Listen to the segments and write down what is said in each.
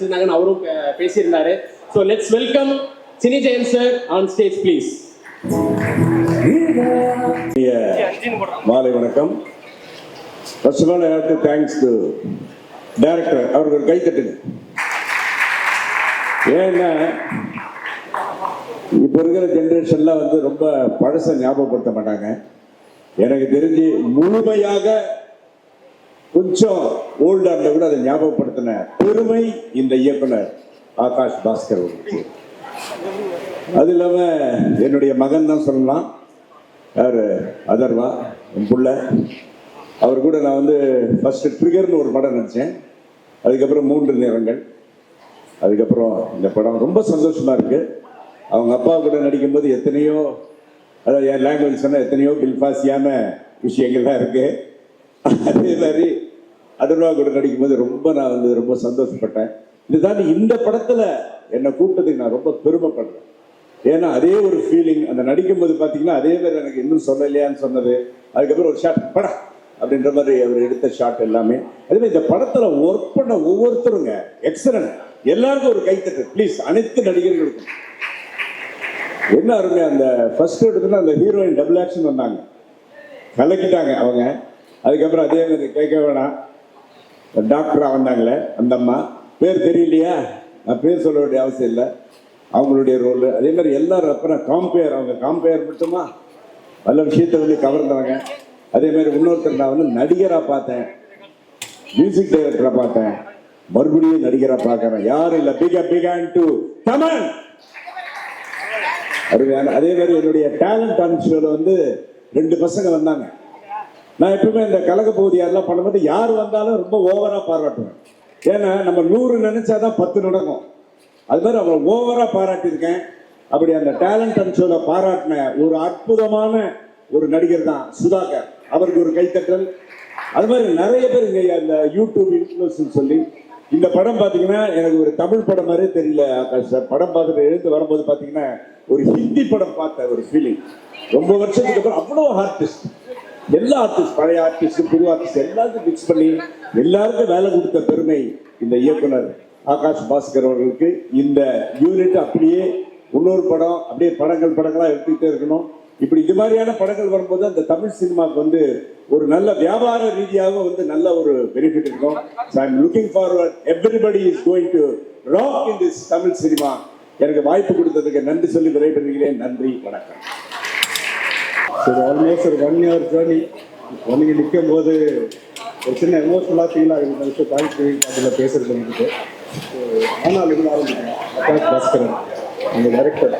நடிச்சிருந்தாங்கன்னு அவரும் பேசியிருந்தாரு. So let's welcome Cini Jayan sir on stage please. மாலை வணக்கம். First of all I have to thanks to director. அவருக்கு ஒரு கை தட்டுங்க. ஏன்னா இப்போ இருக்கிற ஜென்ரேஷன்லாம் வந்து ரொம்ப பழச ஞாபகப்படுத்த மாட்டாங்க. எனக்கு தெரிஞ்சு முழுமையாக கொஞ்சம் ஓல்டா இருந்தா கூட அதை ஞாபகப்படுத்தின பெருமை இந்த இயக்குனர் ஆகாஷ் பாஸ்கர் அவர்களுக்கு. அது இல்லாம என்னுடைய மகன் தான் சொல்லலாம், யாரு அதர்வா, என் புள்ள. அவர் கூட நான் வந்து ஃபர்ஸ்ட் ட்ரிகர்னு ஒரு படம் நடித்தேன். அதுக்கப்புறம் 3 நிறங்கள். அதுக்கப்புறம் இந்த படம் ரொம்ப சந்தோஷமா இருக்கு. அவங்க அப்பா கூட நடிக்கும்போது எத்தனையோ, அதாவது என் லாங்குவேஜ் சொன்னால் எத்தனையோ பில்பாசியான விஷயங்கள்லாம் இருக்கு. அதே மாதிரி அதர்வா கூட நடிக்கும்போது நான் வந்து ரொம்ப சந்தோஷப்பட்டேன். இதுதான் இந்த படத்துல என்னை கூப்பிட்டதுக்கு நான் ரொம்ப பெருமைப்படுறேன். ஏன்னா அதே ஒரு ஃபீலிங் அந்த நடிக்கும்போது பார்த்தீங்கன்னா அதே மாதிரி எனக்கு இன்னும் சொல்லலையான்னு சொன்னது. அதுக்கப்புறம் ஒரு ஷாட் படம் அப்படின்ற மாதிரி அவர் எடுத்த ஷாட் எல்லாமே. அதே மாதிரி இந்த படத்துல ஒர்க் பண்ண ஒவ்வொருத்தருங்க எக்ஸலன்ட். எல்லாருக்கும் ஒரு கைத்தட்டு ப்ளீஸ், அனைத்து நடிகர்களுக்கும். என்ன அருமையா அந்த ஃபர்ஸ்ட் எடுத்துன்னா அந்த ஹீரோயின் டபுள் ஆக்ஷன் வந்தாங்க, கலக்கிட்டாங்க அவங்க. அதுக்கப்புறம் அதே மாதிரி கேட்க வேணாம், டாக்டரா வந்தாங்களே அந்த அம்மா, பேர் தெரியலையா, நான் பேர் சொல்ல வேண்டிய அவசியம் இல்லை, அவங்களுடைய ரோல். அதே மாதிரி எல்லாரும் அப்புறம் அவங்க காம்பேர் மட்டுமா நல்ல விஷயத்தை வந்து கவர்ந்தவங்க. அதே மாதிரி இன்னொருத்தர் நான் வந்து நடிகராக பார்த்தேன், மியூசிக் டைரக்டராக பார்த்தேன், மறுபடியும் நடிகராக பார்க்குறேன். யாரும் இல்லை, பிகான் டு கமன். அதே மாதிரி என்னுடைய டேலண்ட் ஆன் ஷோல வந்து 2 பசங்க வந்தாங்க. நான் எப்பவுமே இந்த கலக பகுதி யாரெல்லாம் பண்ணும்போது யார் வந்தாலும் ரொம்ப ஓவரா பாராட்டுவேன். ஏன்னா நம்ம 100 நினைச்சாதான் 10 நடக்கும். அது மாதிரி அவங்க ஓவரா பாராட்டியிருக்கேன். அப்படி அந்த டேலண்ட் ஆன் ஷோல பாராட்டின ஒரு அற்புதமான ஒரு நடிகர் தான் சுதாகர். அவருக்கு ஒரு கைத்தட்டல். அது மாதிரி நிறைய பேர் இங்க அந்த யூடியூப் இன்ஃப்ளூயன்ஸ் சொல்லி இந்த படம் பார்த்தீங்கன்னா எனக்கு ஒரு தமிழ் படம் மாதிரியே தெரியல ஆகாஷ் சார். படம் பார்த்துட்டு எழுந்து வரும்போது பார்த்தீங்கன்னா ஒரு ஹிந்தி படம் பார்த்த ஒரு ஃபீலிங். ரொம்ப வருஷத்துக்கு அப்புறம் அவ்வளோ ஆர்டிஸ்ட், எல்லா ஆர்டிஸ்ட், பழைய ஆர்டிஸ்ட், புது ஆர்டிஸ்ட் எல்லாருக்கும் மிக்ஸ் பண்ணி எல்லாருக்கும் வேலை கொடுத்த பெருமை இந்த இயக்குனர் ஆகாஷ் பாஸ்கர் அவர்களுக்கு. இந்த யூனிட் அப்படியே இன்னொரு படம் அப்படியே படங்களா எடுத்துக்கிட்டே இருக்கணும். இப்படி இது மாதிரியான படங்கள் வரும்போது அந்த தமிழ் சினிமாவுக்கு வந்து ஒரு நல்ல வியாபார ரீதியாக வந்து நல்ல ஒரு பெனிஃபிட் இருக்கும். So I am looking forward. Everybody is going to rock in this Tamil cinema. எனக்கு வாய்ப்பு கொடுத்ததுக்கு நன்றி சொல்லி விடைபெறுகிறேன். நன்றி, வணக்கம். ஆல்மோஸ்ட் ஒரு 1 year ஜேர்னி வந்து நிற்கும் போது ஒரு சின்ன எமோஷனலாக ஃபீல் ஆகுது. இந்த விஷயம் வாய்ப்பு அதில் பேசுறது வந்துட்டு ஆனால் இது ஆரம்பிக்கிறேன். ஆகாஷ் பாஸ்கரன் எங்கள் டைரக்டர்.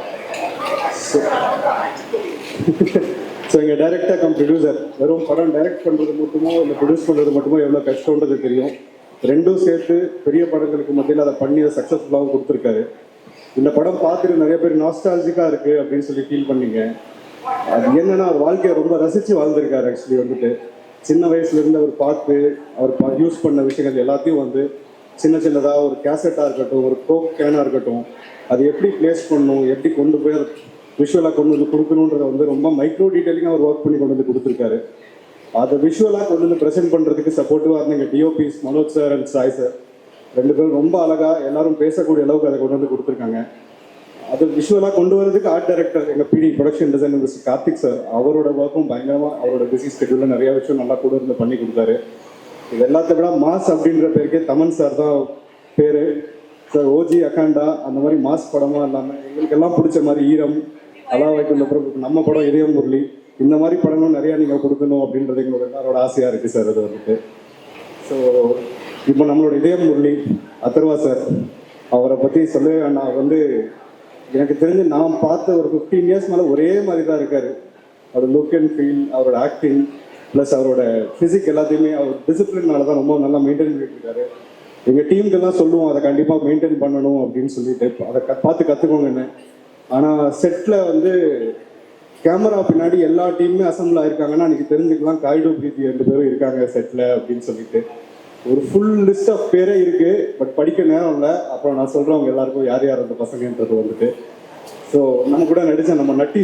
ஸோ எங்கள் டைரக்டர் கம் ப்ரொடியூசர். வெறும் படம் டைரக்ட் பண்ணுறது மட்டுமோ இல்லை ப்ரொடியூஸ் பண்ணுறது மட்டுமோ எவ்வளோ கஷ்டம்ன்றது தெரியும். ரெண்டும் சேர்த்து பெரிய படங்களுக்கு மத்தியில் அதை பண்ணி அதை சக்ஸஸ்ஃபுல்லாகவும் கொடுத்துருக்காரு. இந்த படம் பார்த்துட்டு நிறைய பேர் நாஸ்டாலஜிக்காக இருக்குது அப்படின்னு சொல்லி ஃபீல் பண்ணீங்க. அது என்னன்னா அவர் வாழ்க்கையை ரொம்ப ரசித்து வாழ்ந்திருக்காரு. ஆக்சுவலி வந்துட்டு சின்ன வயசுலேருந்து அவர் பார்த்து அவர் யூஸ் பண்ண விஷயங்கள் எல்லாத்தையும் வந்து சின்னதாக ஒரு கேசட்டாக இருக்கட்டும், ஒரு கோக் கேனாக இருக்கட்டும், அது எப்படி பிளேஸ் பண்ணணும், எப்படி கொண்டு போய் விஷுவலாக கொண்டு வந்து கொடுக்கணுன்றதை வந்து ரொம்ப மைக்ரோ டீட்டெயிலிங்காக அவர் ஒர்க் பண்ணி கொண்டு வந்து கொடுத்துருக்காரு. அதை விஷுவலாக கொண்டு வந்து ப்ரெசென்ட் பண்ணுறதுக்கு சப்போர்ட்டிவாக இருந்தீங்க DOPs Manoj sir and Sai sir. 2 பேரும் ரொம்ப அழகாக எல்லாரும் பேசக்கூடிய அளவுக்கு அதை கொண்டு வந்து கொடுத்துருக்காங்க. அது விஷுவலாக கொண்டு வரதுக்கு ஆர்ட் டைரக்டர் எங்கள் பிடி production designer mister Karthik sir, அவரோட ஒர்க்கும் பயங்கரமாக அவரோட பிஸி ஸ்கெட்யூலில் நிறையா விஷயம் நல்லா கூட இருந்து பண்ணி கொடுத்தாரு. இது எல்லாத்த விட மாஸ் அப்படின்ற பேருக்கே தமன் சார் தான் பேர். சார் ஓஜி அகாண்டா அந்த மாதிரி மாஸ் படமாக இல்லாமல் எங்களுக்கெல்லாம் பிடிச்ச மாதிரி ஈரம், அலாவாய்க்கு அப்புறம் நம்ம படம் இதயம் முரளி, இந்த மாதிரி படங்களும் நிறையா நீங்கள் கொடுக்கணும் அப்படின்றது எங்களோட எல்லாரோட ஆசையாக இருக்குது சார். அது வந்துட்டு ஸோ இப்போ நம்மளோட இதயம் முரளி அதர்வா சார், அவரை பற்றி சொல்லவே நான் வந்து எனக்கு தெரிஞ்சு நான் பார்த்த ஒரு 15 years மேலே ஒரே மாதிரி தான் இருக்கார். அவரோட லுக் அண்ட் ஃபீல், அவரோட ஆக்டிங் ப்ளஸ் அவரோட ஃபிசிக் எல்லாத்தையுமே அவர் டிசிப்ளினால தான் ரொம்ப நல்லா மெயின்டைன் பண்ணிட்டு இருக்காரு. எங்கள் டீமுக்கெல்லாம் சொல்லுவோம் அதை கண்டிப்பாக மெயின்டைன் பண்ணணும் அப்படின்னு சொல்லிட்டு அதை பார்த்து கற்றுக்கோங்கன்னு. ஆனால் செட்டில் வந்து கேமரா பின்னாடி எல்லா டீமுமே அசம்பிள் ஆயிருக்காங்கன்னா அன்றைக்கி தெரிஞ்சுக்கலாம் காய்டோ பிரீத்தி 2 பேரும் இருக்காங்க செட்டில் அப்படின்னு சொல்லிட்டு ஒரு ஃபுல் லிஸ்ட் ஆஃப் பேரே இருக்குது. பட் படிக்க நேரம் இல்லை. அப்புறம் நான் சொல்கிறேன் அவங்க எல்லாருக்கும் யார் யார் அந்த பசங்கன்றது வந்துட்டு. ஸோ நம்ம கூட நடித்த நம்ம நட்டி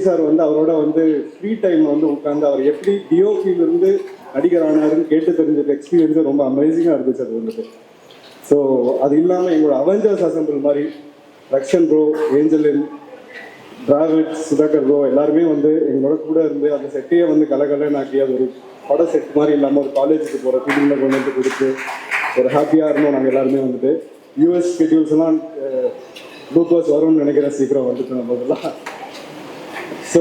சார் வந்து அவரோட வந்து ஃப்ரீ டைமில் வந்து உட்காந்து அவர் எப்படி டிஓபியிலிருந்து நடிகர் ஆனாருன்னு கேட்டு தெரிஞ்ச எக்ஸ்பீரியன்ஸு ரொம்ப அமேசிங்காக இருந்துச்சு அது வந்துட்டு. ஸோ அது இல்லாமல் எங்களோட அவெஞ்சர்ஸ் அசம்பிள் மாதிரி ரக்ஷன் ப்ரோ, ஏஞ்சலின், டிராவிட், சுதாகர் ப்ரோ எல்லாருமே வந்து எங்களோட கூட இருந்து அந்த செட்டையே வந்து கலகலன்னாக்கி அது ஒரு பட செட் மாதிரி இல்லாமல் ஒரு காலேஜுக்கு போகிற ஃபீலிங்கில் கொண்டு வந்து கொடுத்து ஒரு ஹாப்பியாக இருந்தோம். நாங்கள் எல்லாருமே வந்துட்டு யூஎஸ் ஸ்கெட்யூல்ஸ்லாம் குளுக்கோஸ் வரும்னு நினைக்கிறேன், சீக்கிரம் வந்துட்டு நம்ம இதெல்லாம். ஸோ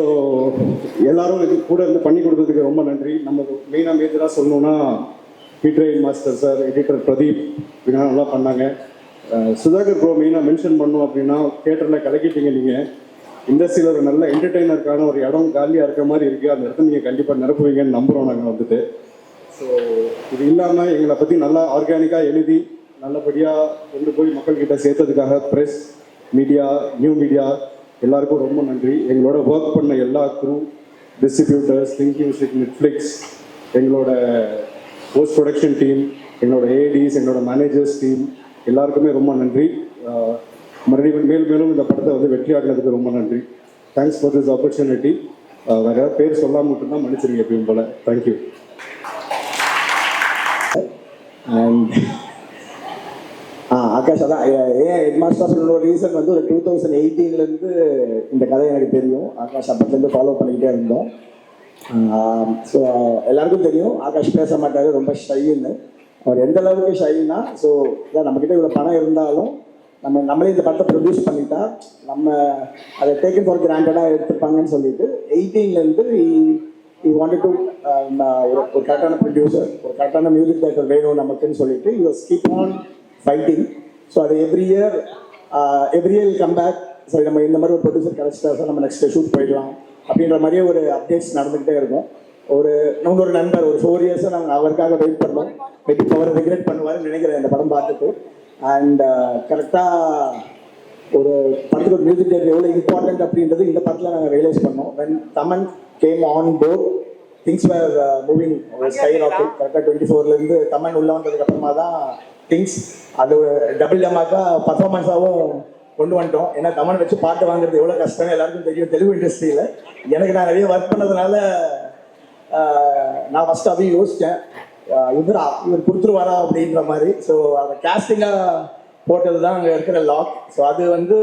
எல்லாரும் இது கூட இருந்து பண்ணி கொடுத்ததுக்கு ரொம்ப நன்றி. நம்ம மெயினாக மேஜராக சொல்லணும்னா betray master sir, editor Pradeep இதெல்லாம் நல்லா பண்ணாங்க. சுதாகர் ப்ரோ மெயினாக மென்ஷன் பண்ணோம் அப்படின்னா தியேட்டரில் கலக்கிட்டீங்க நீங்கள். இண்டஸ்ட்ரியில் ஒரு நல்ல என்டர்டெய்னருக்கான ஒரு இடம் காலியாக இருக்க மாதிரி இருக்குது. அந்த இடத்த நீங்கள் கண்டிப்பாக நிரப்புவீங்கன்னு நம்புகிறோம் நாங்கள் வந்துட்டு. ஸோ இது இல்லாமல் எங்களை பற்றி நல்லா ஆர்கானிக்காக எழுதி நல்லபடியாக கொண்டு போய் மக்கள்கிட்ட சேர்த்ததுக்காக ப்ரெஸ், மீடியா, நியூ மீடியா எல்லாருக்கும் ரொம்ப நன்றி. எங்களோட ஒர்க் பண்ண எல்லா crew, distributors, think music, Netflix, எங்களோட போஸ்ட் ப்ரொடக்ஷன் டீம், எங்களோட ஏடிஸ், எங்களோட மேனேஜர்ஸ் டீம் எல்லாருக்குமே ரொம்ப நன்றி. மறுபடியும் மேலும் இந்த படத்தை வந்து வெற்றியாடுனதுக்கு ரொம்ப நன்றி. Thanks for this opportunity. வேறு ஏதாவது பேர் சொல்லாமல் மட்டும்தான் மன்னிச்சிருங்க எப்பயும் போல். தேங்க்யூ. அண்ட் ஆகாஷ் அதான் ஏன் ஹெட் மாஸ்டர் சொல்கிற ரீசன் வந்து ஒரு 2018 இந்த கதை எனக்கு தெரியும். ஆகாஷ் அப்பத்துலேருந்து ஃபாலோ பண்ணிக்கிட்டே இருந்தோம். ஸோ எல்லாருக்கும் தெரியும் ஆகாஷ் பேச மாட்டார், ரொம்ப ஷைன்னு. அவர் எந்த அளவுக்கு ஷைன்னா, ஸோ இதான் நம்மக்கிட்ட இவ்வளோ பணம் இருந்தாலும் நம்மளே இந்த படத்தை ப்ரொடியூஸ் பண்ணிட்டா நம்ம அதை டேக்கன் ஃபார் கிராண்டடாக எடுத்துப்பாங்கன்னு சொல்லிட்டு 18 வாண்டட் டு ஒரு கரெக்டான ப்ரொடியூசர், ஒரு கரெக்டான மியூசிக் டைரக்டர் வேணும் நமக்குன்னு சொல்லிட்டு கீப் ஆன் ஃபைட்டிங். ஸோ அது எவ்ரி இயர் கம் பேக். சரி, நம்ம இந்த மாதிரி ஒரு ப்ரொடியூசர் கிடச்சிட்டா சார், நம்ம நெக்ஸ்ட் ஷூட் போயிடலாம் அப்படின்ற மாதிரியே ஒரு அப்டேட்ஸ் நடந்துக்கிட்டே இருக்கும். நமக்கு ஒரு நண்பர் ஒரு 4 இயர்ஸாக நாங்கள் அவருக்காக வெயிட் பண்ணோம். மேபி அவரை ரெகுலேட் பண்ணுவாருன்னு நினைக்கிறேன் இந்த படம் பார்த்துட்டு. அண்ட் கரெக்டாக ஒரு படத்துக்கு ஒரு மியூசிக் டைரக்டர் எவ்வளோ இம்பார்ட்டன்ட் அப்படின்றது இந்த படத்தில் நாங்கள் ரியலைஸ் பண்ணோம். When Thaman came on board, things were moving skyrocket. கரெக்டாக 24 தமன் உள்ள வந்ததுக்கு அப்புறமா தான் திங்ஸ் அது ஒரு டபுள் டமாக்கா பர்ஃபார்மன்ஸாகவும் கொண்டு வந்துட்டோம். ஏன்னா தமன் வச்சு பாட்டு வாங்குறது எவ்வளோ கஷ்டம்னு எல்லாருக்கும் தெரியும் தெலுங்கு இண்டஸ்ட்ரியில். எனக்கு நான் நிறைய ஒர்க் பண்ணதுனால நான் ஃபஸ்ட்டு அதையும் யோசித்தேன், இவர் கொடுத்துருவாரா அப்படின்ற மாதிரி. ஸோ அதை கேஸ்டிங்காக போட்டது தான் அங்கே இருக்கிற லாக். ஸோ அது வந்து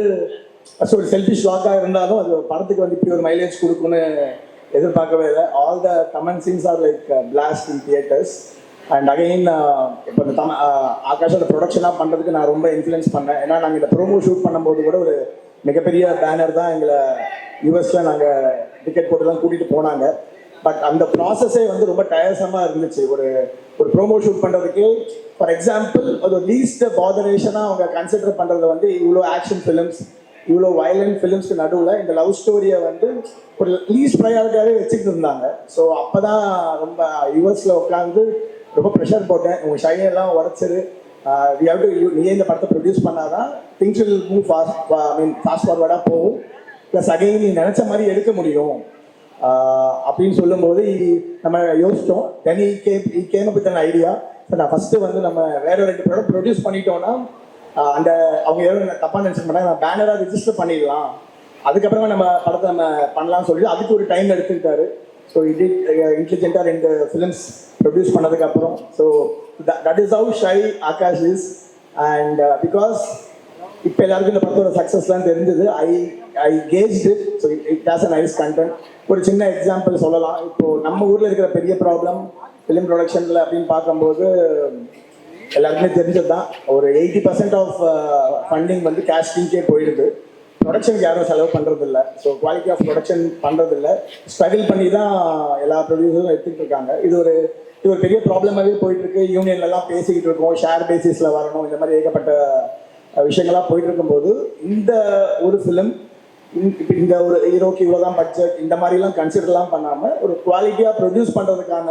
ஃபஸ்ட் ஒரு செல்ஃபிஷ் லாக்காக இருந்தாலும் அது படத்துக்கு வந்து இப்படி ஒரு மைலேஜ் கொடுக்குன்னு எதிர்பார்க்கவே இல்லை. All the comment scenes are like blast in theatres. And again இப்போ இந்த ஆகாஷோட ப்ரொடக்ஷனாக பண்ணுறதுக்கு நான் ரொம்ப இன்ஃப்ளூயன்ஸ் பண்ணேன். ஏன்னா நாங்கள் இந்த ப்ரோமோ ஷூட் பண்ணும்போது கூட ஒரு மிகப்பெரிய பேனர் தான் எங்களை யூஎஸில் நாங்கள் டிக்கெட் போட்டு தான் கூட்டிகிட்டு போனாங்க. பட் அந்த ப்ராசஸே வந்து ரொம்ப டயர்ஸமாக இருந்துச்சு. ஒரு ப்ரோமோ ஷூட் பண்ணுறதுக்கு ஃபார் எக்ஸாம்பிள் ஒரு லீஸ்ட் பாதரேஷனாக அவங்க கன்சிடர் பண்ணுறது வந்து இவ்வளோ ஆக்ஷன் ஃபிலிம்ஸ், இவ்வளோ வயலண்ட் ஃபிலிம்ஸ்க்கு நடுவில் இந்த லவ் ஸ்டோரியை வந்து ஒரு லீஸ்ட் ப்ரையாரிட்டியாகவே வச்சுக்கிட்டு இருந்தாங்க. ஸோ அப்போ தான் ரொம்ப யூஎஸில் உட்காந்து ரொம்ப ப்ரெஷர் போட்டேன். உங்கள் ஷைனெல்லாம் உடச்சிரு, நீ இந்த படத்தை ப்ரொடியூஸ் பண்ணாதான் திங்ஸ் வில் மூவ் ஃபாஸ்ட் ஃபார்வர்டாக போகும். ப்ளஸ் அகைன் நீ நினச்ச மாதிரி எடுக்க முடியும் அப்படின்னு சொல்லும்போது நம்ம யோசித்தோம். Then I came up with an idea. நான் ஃபஸ்ட்டு வந்து நம்ம வேற 2 ப்ராடக்ட் ப்ரொடியூஸ் பண்ணிட்டோம்னா அந்த அவங்க எவ்வளோ தப்பாக நினச்சிக்க மாட்டாங்க, நம்ம பேனராக ரிஜிஸ்டர் பண்ணிடலாம், அதுக்கப்புறமா நம்ம படத்தை நம்ம பண்ணலாம்னு சொல்லி அதுக்கு ஒரு டைம் எடுத்துக்கிட்டாரு. ஸோ இது இன்டெலிஜென்ட்டாக 2 ஃபிலிம்ஸ் ப்ரொடியூஸ் பண்ணதுக்கப்புறம் so that is how shy Akash is. And because இப்போ எல்லாருக்கும் இந்த படத்தோட சக்ஸஸ்லாம் தெரிஞ்சது. I gauged. So it has a nice content. ஒரு சின்ன எக்ஸாம்பிள் சொல்லலாம். இப்போது நம்ம ஊரில் இருக்கிற பெரிய ப்ராப்ளம் ஃபிலிம் ப்ரொடக்ஷனில் அப்படின்னு பார்க்கும்போது எல்லாருக்குமே தெரிஞ்சது தான். ஒரு 80% ஆஃப் ஃபண்டிங் வந்து கேஸ்டிங்கே போயிடுது. ப்ரொடக்ஷனுக்கு யாரும் செலவு பண்ணுறதில்ல. ஸோ குவாலிட்டி ஆஃப் ப்ரொடக்ஷன் பண்ணுறதில்ல. ஸ்ட்ரகிள் பண்ணி தான் எல்லா ப்ரொடியூசரும் எடுத்துகிட்டு இருக்காங்க. இது ஒரு பெரிய ப்ராப்ளமாகவே போயிட்டுருக்கு. யூனியன்லலாம் பேசிக்கிட்டு இருக்கோம், ஷேர் பேசிஸில் வரணும், இந்த மாதிரி ஏகப்பட்ட விஷயங்கள்லாம் போயிட்டு இருக்கும்போது இந்த ஒரு ஃபிலிம் இந்த ஒரு ஹீரோக்கு இவ்வளோதான் பட்ஜெட் இந்த மாதிரிலாம் கன்சிடர்லாம் பண்ணாமல் ஒரு குவாலிட்டியாக ப்ரொடியூஸ் பண்ணுறதுக்கான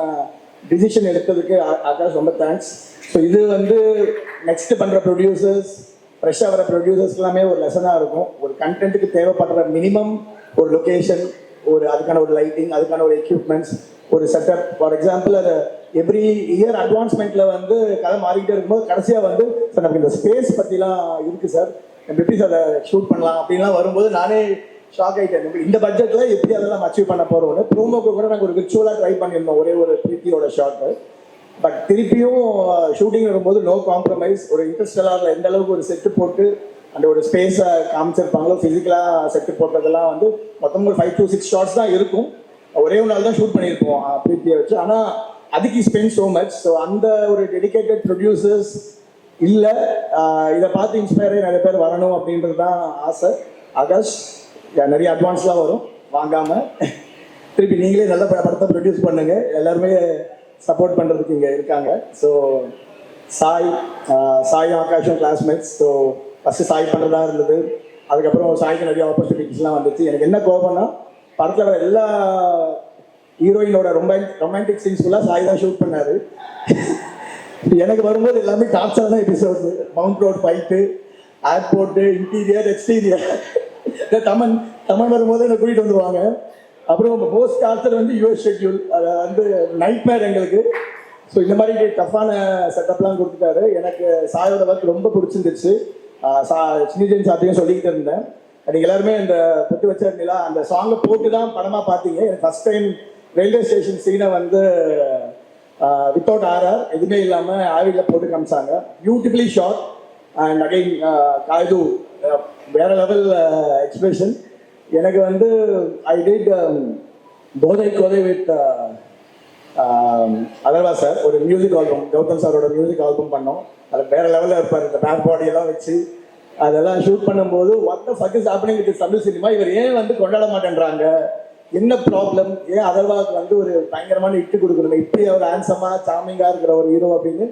டிசிஷன் எடுத்ததுக்கு ஆகாஷ் ரொம்ப தேங்க்ஸ். ஸோ இது வந்து நெக்ஸ்ட் பண்ணுற ப்ரொடியூசர்ஸ், ஃப்ரெஷ்ஷாக வர ப்ரொடியூசர்ஸ் எல்லாமே ஒரு லெசனாக இருக்கும். ஒரு கண்டென்ட்டுக்கு தேவைப்படுற மினிமம் ஒரு லொக்கேஷன், அதுக்கான ஒரு லைட்டிங், அதுக்கான ஒரு எக்யூப்மெண்ட்ஸ், ஒரு செட்டப். ஃபார் எக்ஸாம்பிள் அதை எவ்ரி இயர் அட்வான்ஸ்மெண்ட்டில் வந்து கதை மாறிக்கிட்டே இருக்கும்போது கடைசியாக வந்து சார் நமக்கு இந்த ஸ்பேஸ் பற்றிலாம் இருக்குது சார், நம்ம எப்படி சார் அதை ஷூட் பண்ணலாம் அப்படின்லாம் வரும்போது நானே ஷாக் ஆகிட்டேன். இந்த பட்ஜெட்டில் எப்படி அதெல்லாம் அச்சீவ் பண்ண போகிறோம்னு. ப்ரோமோக்கு கூட நாங்கள் ஒரு விர்ச்சுவலாக ட்ரை பண்ணியிருந்தோம், ஒரே ஒரு பிரீத்தியோட ஷார்ட்டு. பட் திருப்பியும் ஷூட்டிங் வரும்போது நோ காம்ப்ரமைஸ். ஒரு இன்டர்ஸ்டெல்லாரில் எந்த அளவுக்கு ஒரு செட்டு போட்டு அந்த ஒரு ஸ்பேஸை காமிச்சிருப்பாங்களோ, ஃபிசிக்கலாக செட்டு போட்டதெல்லாம் வந்து மொத்தம் ஒரு 5 to 6 ஷார்ட்ஸ் தான் இருக்கும். ஒரே ஒரு நாள் தான் ஷூட் பண்ணியிருப்போம் பிரீத்தியை வச்சு. ஆனால் அதுக்கு ஸ்பெண்ட் ஸோ மச். ஸோ அந்த ஒரு டெடிகேட்டட் ப்ரொடியூசர்ஸ் இல்லை, இதை பார்த்து இன்ஸ்பயர் நிறைய பேர் வரணும் அப்படின்றது தான் ஆசை. ஆகாஷ் நிறைய அட்வான்ஸ்லாம் வரும், வாங்காமல் திருப்பி நீங்களே நல்ல படத்தை ப்ரொடியூஸ் பண்ணுங்க. எல்லாருமே சப்போர்ட் பண்ணுறதுக்கு இங்கே இருக்காங்க. ஸோ சாயும் ஆகாஷும் கிளாஸ்மேட்ஸ். ஸோ ஃபஸ்ட்டு சாய் பண்ணுறதா இருந்தது, அதுக்கப்புறம் சாய்க்கு நிறைய ஆப்பர்ச்சுனிட்டிஸ்லாம் வந்துச்சு. எனக்கு என்ன கோபம்னா, படத்தில் வர எல்லா ஹீரோயினோட ரொமான்டிக் சீன்ஸ் ஃபுல்லாக சாய் தான் ஷூட் பண்ணார். எனக்கு வரும்போது எல்லாமே டார்ச்சர் தான் episodes. Mount road fight, airport, interior, exterior. Thaman வரும்போது என்னை கூட்டிகிட்டு வந்துடுவாங்க. அப்புறம் மோஸ்ட் டார்ச்சர் வந்து யூஎஸ் ஷெட்யூல், அதை வந்து நைட் மேர் எங்களுக்கு. ஸோ இந்த மாதிரி டஃப்பான செட்டப்லாம் கொடுத்துட்டாரு. எனக்கு சாயோட ஒர்க் ரொம்ப பிடிச்சிருந்துச்சு. சினி ஜெயின் சார்ட்டையும் சொல்லிக்கிட்டு இருந்தேன். நீங்கள் எல்லாருமே இந்த புட்டு வச்சிருந்தீங்களா, அந்த சாங்கை போட்டு தான் படமாக பார்த்தீங்க. எனக்கு ஃபஸ்ட் டைம் ரயில்வே ஸ்டேஷன் சீனை வந்து வித்தவுட் ஆர்ஆர் எதுவுமே இல்லாமல் ஆவியில் போட்டு காமிச்சாங்க. Beautifully shot. அண்ட் அகைன் இது வேற லெவல் எக்ஸ்பிரஷன். எனக்கு வந்து ஐ டிட் போதை கோதை வித் அதர்வா சார் ஒரு மியூசிக் ஆல்பம், கௌதம் சாரோட மியூசிக் ஆல்பம் பண்ணோம். அதில் வேற லெவலில் இருப்பார், இந்த பேக் பாடியெல்லாம் வச்சு அதெல்லாம் ஷூட் பண்ணும்போது what the fuck is happening with Tamil cinema, இவர் ஏன் வந்து கொண்டாட மாட்டேன்றாங்க, என்ன ப்ராப்ளம், ஏன் அதர்வாவுக்கு வந்து ஒரு பயங்கரமான இட்டு கொடுக்கணும், இப்படி அவர் ஹேண்ட்ஸமாக சாமிங்காக இருக்கிற ஒரு ஹீரோ அப்படின்னு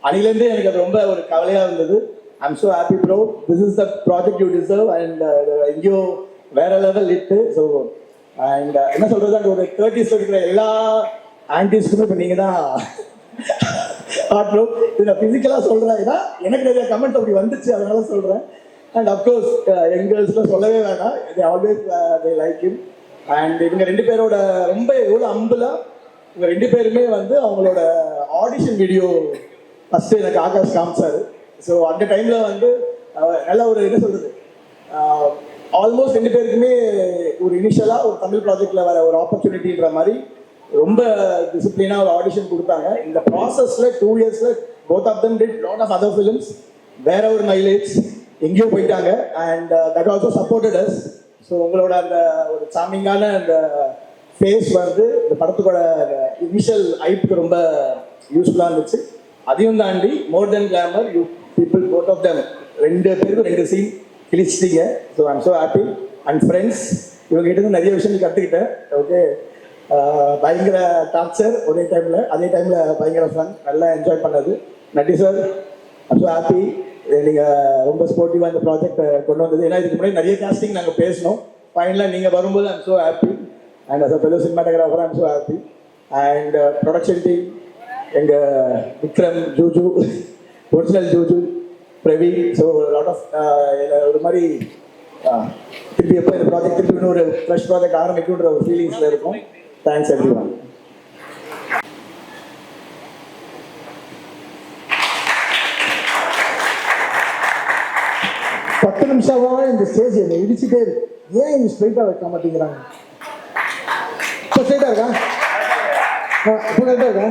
அணிலேருந்தே எனக்கு அது ரொம்ப ஒரு கவலையாக இருந்தது. I'm so happy bro, this is the project you deserve and எங்கேயோ வேற லெவல் இட்டு. ஸோ அண்ட் என்ன சொல்றது, அங்கே ஒரு 30s இருக்கிற எல்லா ஆன்டிஸ்க்குமே இப்போ நீங்கள் தான் ஆட்டும். இது நான் ஃபிசிக்கலாக சொல்கிறேன், ஏன்னா எனக்கு நிறைய கமெண்ட் அப்படி வந்துச்சு, அதனால சொல்கிறேன். அண்ட் அப்கோர்ஸ் எங்கேர்ஸ்லாம் சொல்லவே வேணாம், இது always they like him. And இவங்க 2 பேரோட ரொம்ப எவ்வளோ அம்புலாக இவங்க 2 பேருமே வந்து அவங்களோட ஆடிஷன் வீடியோ ஃபஸ்ட்டு எனக்கு ஆகாஷ் காமிச்சாரு. ஸோ அந்த டைமில் வந்து நல்ல ஒரு என்ன சொல்கிறது, ஆல்மோஸ்ட் 2 பேருக்குமே ஒரு இனிஷியலாக ஒரு தமிழ் ப்ராஜெக்டில் வர ஒரு ஆப்பர்ச்சுனிட்டின்ற மாதிரி ரொம்ப டிசிப்ளினாக ஒரு ஆடிஷன் கொடுத்தாங்க. இந்த ப்ராசஸில் 2 இயர்ஸில் both of them did lot of other films, வேற ஒரு மைலேஜ் எங்கேயோ போயிட்டாங்க. And that also supported us. So உங்களோட அந்த ஒரு சாமிங்கான அந்த ஃபேஸ் வந்து இந்த படத்துக்கோட இனிஷியல் ஐப்புக்கு ரொம்ப யூஸ்ஃபுல்லாக இருந்துச்சு. அதையும் தாண்டி more then glamour, you people both of them 2 பேருக்கும் 2 சீன் கிழிச்சிட்டீங்க. So I'm so happy. And friends, இவங்ககிட்ட நிறைய விஷயங்கள் கற்றுக்கிட்டேன். ஓகே, பயங்கர டார்ச்சர் அதே டைமில் பயங்கர ஃபன், நல்லா என்ஜாய் பண்ணது. நன்றி சார், ஐம் ஸோ ஹாப்பி. நீங்கள் ரொம்ப ஸ்போர்ட்டிவாக இந்த ப்ராஜெக்ட் கொண்டு வந்தது. ஏன்னா இதுக்கு முன்னாடி நிறைய காஸ்டிங் நாங்கள் பேசினோம், ஃபைனலாக நீங்கள் வரும்போது I'm so happy. And as a fellow cinematographer I'm so happy. And production team, எங்கள் Vikram, Juju, original Juju, Praveen. So lot of ஒரு மாதிரி திருப்பி எப்போ இந்த ப்ராஜெக்ட் திருப்பி இன்னொரு ஃப்ரெஷ் ப்ராஜெக்ட் ஆரம்பிக்குன்ற ஒரு ஃபீலிங்ஸில் இருக்கும். Thanks every one. பத்து நிமிஷமாக இந்த ஸ்டேஜ் என்னை இடிச்சுட்டே இருக்கு. ஏன் இங்கே ஸ்ட்ரைட்டாக வைக்க மாட்டேங்கிறாங்க? இப்போ ஸ்ட்ரைட்டாக இருக்கா? இப்போ கரெக்டாக இருக்கா?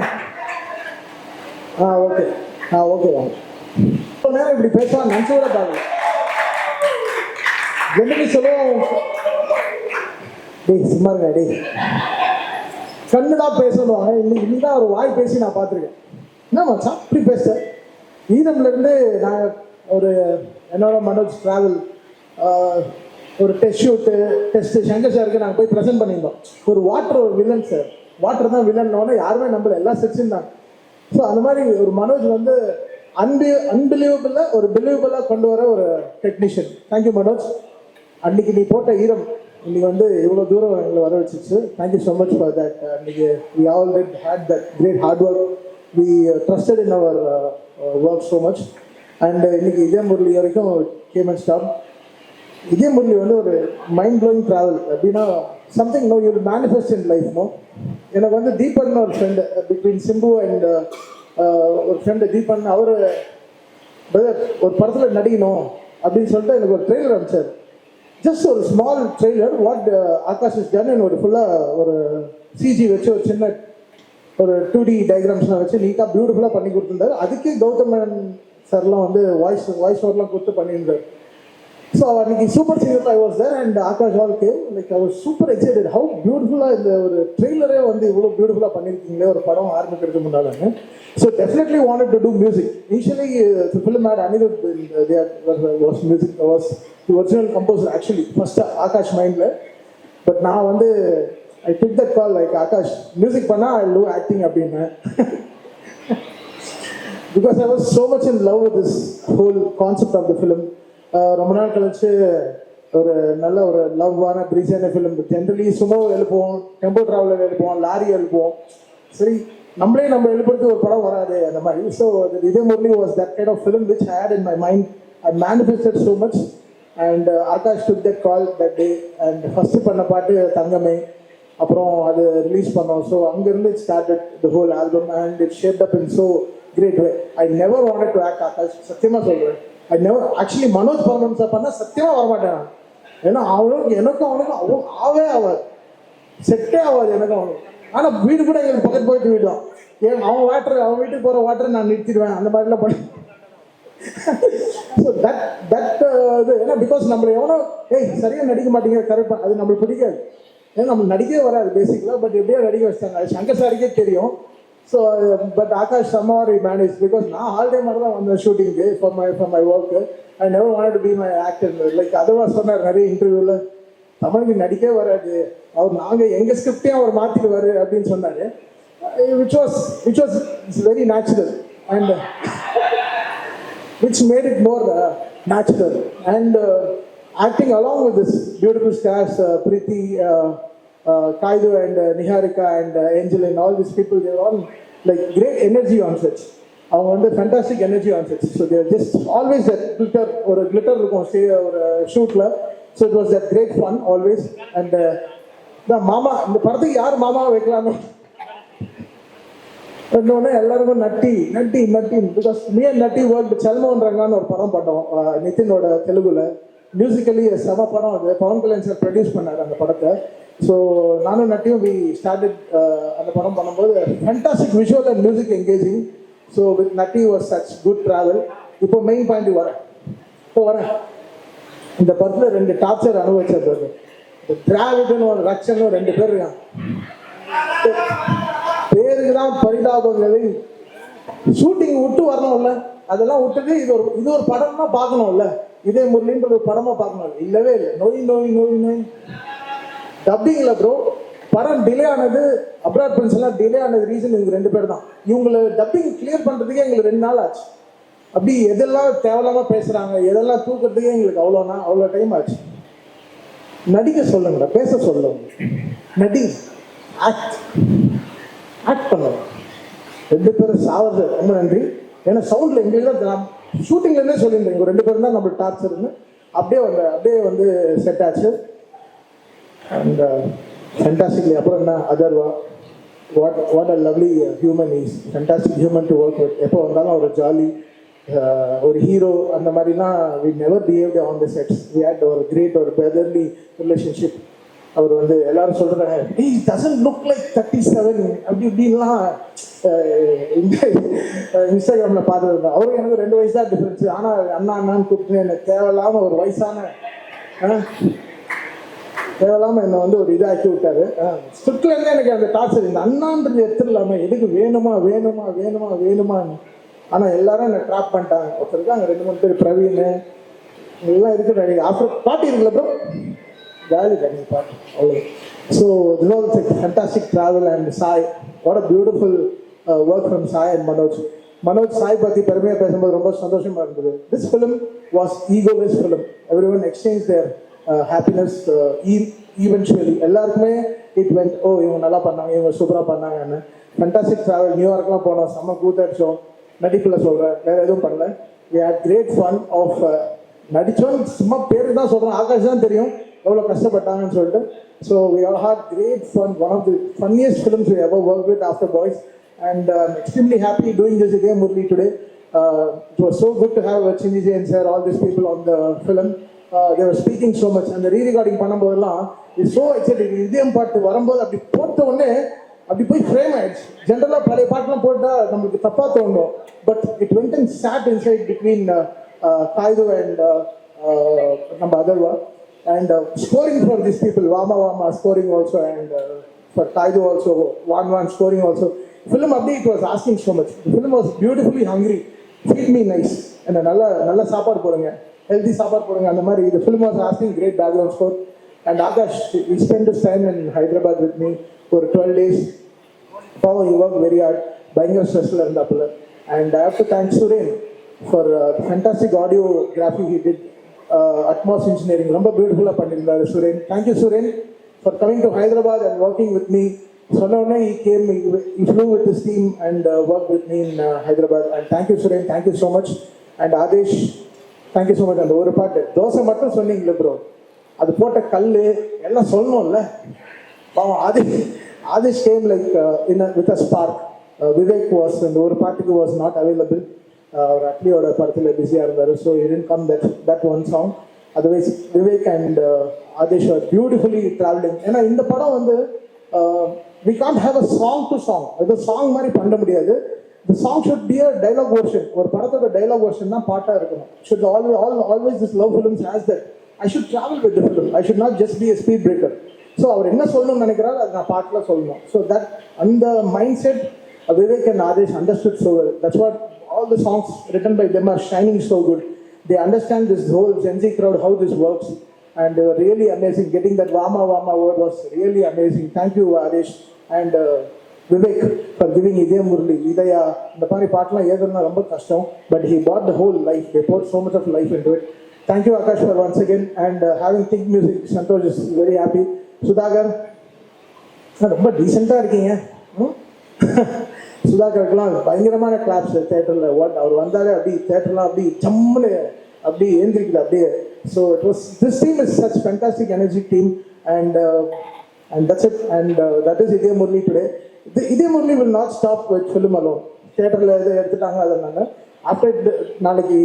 ஓகே ஓகே வாங்க. இப்போ நேரம் இப்படி பேசலாம் நினச்சி கூட பாருங்க. என்னடி சொல்லுவோம், டேய் சும்மா இருக்கா, டேய் கண்ணுதான் பேசணுவாங்க. இன்னைக்கு தான் ஒரு வாய் பேசி நான் பார்த்துருக்கேன். என்ன மச்சான் இப்படி பேச? ஈரம்லேருந்து நான் ஒரு என்னோட மனோஜ் ட்ராவல் ஒரு டெஸ்ட்டு சங்கர் சாருக்கு நாங்கள் போய் ப்ரெசென்ட் பண்ணியிருந்தோம். ஒரு வில்லன் சார், வாட்டர் தான் வில்லன்னோட யாருமே நம்பல, எல்லா செக்ஷன் தான். ஸோ அந்த மாதிரி ஒரு மனோஜ் வந்து அன்பிலீவபிளாக ஒரு பிலீவபிளாக கொண்டு வர ஒரு டெக்னீஷியன். தேங்க்யூ மனோஜ். அன்றைக்கி நீ போட்ட ஈரம் இன்னைக்கு வந்து இவ்வளோ தூரம் எங்களை வர வச்சிச்சு. Thank you so much for that. இன்னைக்கு we all did had that great hard work. We trusted in our work so much. And இன்னைக்கு இதே முரளி வரைக்கும் கேம் அண்ட் ஸ்டாப். இதே முரளி வந்து ஒரு மைண்ட் ப்ளோயிங் ட்ராவல். எப்படின்னா something no you manifest in life. No, எனக்கு வந்து தீபன் ஒரு ஃப்ரெண்டு பிட்வீன் சிம்பு அண்ட் ஒரு ஃப்ரெண்டு தீபன். அவர் ஒரு படத்தில் நடிக்கணும் அப்படின்னு சொல்லிட்டு எனக்கு ஒரு ட்ரெய்லர் அனுப்பிச்சார். ஜஸ்ட் ஒரு small trailer, what Akash is done. ஒரு ஃபுல்லாக ஒரு சிஜி வச்சு ஒரு சின்ன ஒரு 2D டயக்ராம்ஸ்லாம் வச்சு நீட்டாக பியூட்டிஃபுல்லாக பண்ணி கொடுத்துருந்தாரு. அதுக்கே கௌதம் மேனன் சார்லாம் வந்து வாய்ஸ் ஓவர்லாம் கொடுத்து பண்ணியிருந்தார். ஸோ அன்னைக்கு super singer I was there and Akash all came. Like I was super excited. How பியூட்டிஃபுல்லாக இந்த ஒரு ட்ரெய்லரே வந்து இவ்வளோ பியூட்டிஃபுல்லாக பண்ணியிருக்கீங்களே ஒரு படம் ஆரம்பிக்கிறதுக்கு முன்னாடி. So definitely wanted to do music. Initially film had Anirudh was music was the original composer actually first Akash மைண்டில். பட் நான் வந்து I took that call like Akash music பண்ணால் ஐ டூ ஆக்டிங் அப்படின்னு. Because I was so much in love with this whole concept of the film. ரொம்ப நாள் கழிச்சு ஒரு நல்ல ஒரு லவ்வான பிரீஸான ஃபிலிம். ஜென்ரலி சுமோ எழுப்புவோம், டெம்போ ட்ராவலர் எழுப்புவோம், லாரி எழுப்புவோம். சரி நம்மளே நம்ம எழுப்புறது ஒரு படம் வராது அந்த மாதிரி. ஸோ இதே Murali was that kind of film which I had in my mind. I manifested so much and Akash took that call that day. And first பண்ண பாட்டு தங்கமே, அப்புறம் அது ரிலீஸ் பண்ணோம். ஸோ அங்கேருந்து it started the whole album and it shaped up in so great way. I never wanted to act Akash, சத்தியமாக சொல்கிறேன். I never actually Manoj பரமன்ஸை பண்ணால் சத்தியமாக வரமாட்டேன் நான். ஏன்னா எனக்கும் அவனுக்கும் ஆவே ஆகாது, செட்டே ஆகாது எனக்கும் அவனுக்கு. ஆனால் வீடு கூட எங்களுக்கு பக்கத்து போயிட்டு வீடுதான். ஏன் அவன் வீட்டுக்கு போகிற வாட்டரை நான் நிறுத்திடுவேன் அந்த மாதிரிலாம் பண்ணி. ஸோ தட் இது ஏன்னா பிகாஸ் நம்மளை எவனோ சரியாக நடிக்க மாட்டேங்க கரெக்டாக அது நம்மளுக்கு பிடிக்காது. ஏன்னா நம்மளுக்கு நடிக்கவே வராது பேசிக்கலாக. பட் எப்படியோ நடிக்க வச்சிட்டாங்க, அது சங்கர் சாருக்கே தெரியும். So but Akash somehow manage. Because நான் ஹாலிடே மாதிரி தான் வந்தேன் shooting for my work. I never wanted to be my actor. Like அதுவா சொன்னார் நிறைய இன்டர்வியூவில், தமிழுக்கு நடிக்கவே வராது அவர், நாங்கள் எங்கள் ஸ்கிரிப்டையும் அவர் மாற்றிடுவார் அப்படின்னு சொன்னார். Which was very natural and which made it more natural. And acting along with this beautiful stars, Preeti, Kaidu and Niharika and Angel and all these people, they were all like great energy on sets. அவங்க வந்து fantastic energy on sets. So there just always that glitter, ஒரு glitter இருக்கும் ஒரு ஷூட்டில். So it was that great fun always. And மாமா, இந்த படத்துக்கு யார் மாமாவை வைக்கலான்னு இன்னொன்று எல்லாருக்கும் Natty because me and Natty work செல்மோன் ரங்கான்னு ஒரு படம் பண்ணோம் நிதினோட தெலுங்குல. மியூசிக்கலி செம படம் அது. பவன் கல்யாண் சார் ப்ரொடியூஸ் பண்ணார் அந்த படத்தை. ஸோ நானும் நட்டியும் வி ஸ்டார்டட் அந்த படம் பண்ணும்போது fantastic visual and music engaging. So with Natty was such good travel. இப்போ மெயின் பாயிண்ட் வரேன். இந்த படத்தில் 2 டார்ச்சர் அனுபவிச்சது. டிராவிட்னு ஒரு ரக்ஷனும் 2 பேர் இருக்காங்க. பேருக்கு தான் பரிதாபங்களை. ஷூட்டிங் விட்டு வரணும்ல, அதெல்லாம் விட்டுட்டு இது ஒரு படமா பார்க்கணும்ல, இதே முரளின்ற ஒரு படமா பார்க்கணும். இல்லவே இல்லை. நோய் டப்பிங்ல ப்ரோ படம் டிலே ஆனது, அப்ராட் பிரின்ஸ் எல்லாம் டிலே ஆனது ரீசன் இவங்க 2 பேர் தான். இவங்களை டப்பிங் கிளியர் பண்றதுக்கே எங்களுக்கு 2 நாள் ஆச்சு. அப்படி எதெல்லாம் தேவையில்லாம பேசுறாங்க, எதெல்லாம் தூக்கிறதுக்கே எங்களுக்கு அவ்வளோ டைம் ஆச்சு. நடிக்க சொல்லுங்க, பேச சொல்லுங்க, நடி ஆக்ட் பண்ணுங்க. 2 பேரும் சாவது ரொம்ப நன்றி. ஏன்னா சவுண்டில் எங்களுக்கு தான் ஷூட்டிங்லேருந்தே சொல்லியிருந்தேன், இவங்க 2 பேரும் தான் நம்மளுக்கு டார்ச்சர்னு. அப்படியே வந்து செட் ஆச்சு. அண்ட் ஃபேண்டாஸ்டிக்லி அப்புறம் என்ன Atharvaa, what a lovely human is, fantastic human to work with. எப்போ வந்தாலும் ஒரு ஜாலி, ஒரு ஹீரோ அந்த மாதிரிலாம் we never behaved on the sets. We had ஒரு கிரேட் ஒரு பிரதர்லி ரிலேஷன்ஷிப். அவர் வந்து எல்லாரும் சொல்கிறாங்க டசன்ட் லுக் லைக் 37 அப்படி இப்படின்லாம் இன்ஸ்டாகிராமில் பார்த்துருந்தேன். அவருக்கு எனக்கு 2 வயசு தான் டிஃப்ரென்ஸு. ஆனால் அண்ணான்னு கூப்பிட்டு எனக்கு தேவையில்லாமல் ஒரு வயசான தேவையில்லாமல் என்னை வந்து ஒரு இதாக்கி விட்டாரு. ஸ்கிரிப்ட்லேருந்தே எனக்கு அந்த டார்ச்சர், இந்த அண்ணான்றது எடுத்துடலாமே, எதுக்கு வேணுமான்னு. ஆனால் எல்லாரும் என்னை ட்ராப் பண்ணிட்டாங்க. ஒருத்தருக்கு அங்கே 2-3 பேர் பிரவீன் எல்லாம் இருக்குது. ஆஃப்டர் பாட்டி இருக்குல்ல ப்ரோ, ஜாலி பண்ணி பாட்டு அவ்வளோ. So this was a fantastic travel and Sai, what a beautiful work from Sai and Manoj Sai பற்றி பெருமையாக பேசும்போது ரொம்ப சந்தோஷமாக இருந்தது. This film was egoless film. Everyone exchange their happiness eventually. எல்லாருக்குமே இட் வென்ட், இவங்க நல்லா பண்ணாங்க, இவங்க சூப்பராக பண்ணாங்கன்னு. ஃபேண்டாஸ்டிக் ட்ராவல், நியூயார்க்லாம் போனோம், செம்ம கூத்தடிச்சோம். நடிப்பில் சொல்கிறேன், வேறு எதுவும் பண்ணல. We had great fun of நடித்தோம். சும்மா பேருக்கு தான் சொல்கிறேன், ஆகாஷ் தான் தெரியும் எவ்வளோ கஷ்டப்பட்டாங்கன்னு சொல்லிட்டு. So we all had great fun. One of the funniest films we ever work with after Boys. And I'm extremely happy doing this again, Murli, today. It was so good to have Chinni Jain sir, all these people on the film. They were speaking so much. And the re-recording பண்ணும்போதெல்லாம் is so excited. இதயம் பாட்டு வரும்போது அப்படி போட்ட உடனே அப்படி போய் frame ஆயிடுச்சு. ஜென்ரலாக பழைய பாட்டெலாம் போட்டால் நம்மளுக்கு தப்பாக தோணும், but it went and sat inside between Kayadu and நம்ம Atharvaa. And scoring for these people, Vama Vama scoring also, and for Kaidu also, Wan scoring also. Film update was asking so much. The film was beautifully hungry. Feed me nice. And nalla சாப்பாடு போடுங்க, healthy சாப்பாடு போடுங்க அந்த மாதிரி. The film was asking great background score. And Akash, he spent his time in Hyderabad with me for 12 days. Pawan, he worked very hard. பயங்கர ஸ்ட்ரெஸ்ல இருந்தாப்புல. And I have to thank Suren for fantastic audiography he did. Atmos engineering ரொம்ப பியூட்டிஃபுல்லாக பண்ணியிருந்தாரு Suren. Thank you Suren for coming to Hyderabad and working with me. சொன்ன உடனே he flew with his team and worked with me in Hyderabad. And thank you Suren, thank you so much. And Adesh, thank you so much. அந்த ஒரு பாட்டு தோசை மட்டும் சொன்னீங்களே bro, அது போட்ட கல் எல்லாம் சொல்லணும்ல. பாவம் Adesh came like with a spark. Vivek was அந்த ஒரு பாட்டுக்கு வாஸ் நாட் அவைலபிள். அவர் அட்லியோட படத்தில் பிஸியாக இருந்தார், so it come that one song. Otherwise Vivek and Adesh are பியூட்டிஃபுல்லி ட்ராவலிங். ஏன்னா இந்த படம் வந்து we can't have a song to song. அது சாங் மாதிரி பண்ண முடியாது. The song should be a dialogue version. ஒரு படத்தோட dialogue version தான் பாட்டாக இருக்கணும். Should always this love films has that. I should travel with the film. I should not just be a speed breaker. So அவர் என்ன சொல்லணும்னு நினைக்கிறாரு அது நான் பாட்டில் சொல்லணும். ஸோ தட் அந்த mindset Vivek and Adesh understood so well. That's what all the songs written by them are shining so good. They understand this whole Gen Z crowd, how this works, and they were really amazing. Getting that Vama Vama word was really amazing. Thank you Adesh and Vivek for giving Idaya Murli. Idaya, the மாதிரி பாட்டெலாம் ஏதுன்னா ரொம்ப கஷ்டம், but he brought the whole life. They poured so much of life into it. Thank you Akash for once again, and having Think Music, Santosh is very happy. Sudhakar, ரொம்ப டீசெண்டாக இருக்கீங்க. சுதாகருக்குலாம் பயங்கரமான claps தேட்டரில். அவர் வந்தாலே அப்படி தேட்டர்லாம் அப்படி ஜம்முன்னு அப்படி ஏந்திரிக்குது அப்படியே. So it was this team is such fantastic energy team. And that's it. And that is Idhaya Murali today. Idhaya Murali will not stop with film alone. தேட்டரில் எது எடுத்துட்டாங்க அதனால ஆஃப்டர் நாளைக்கு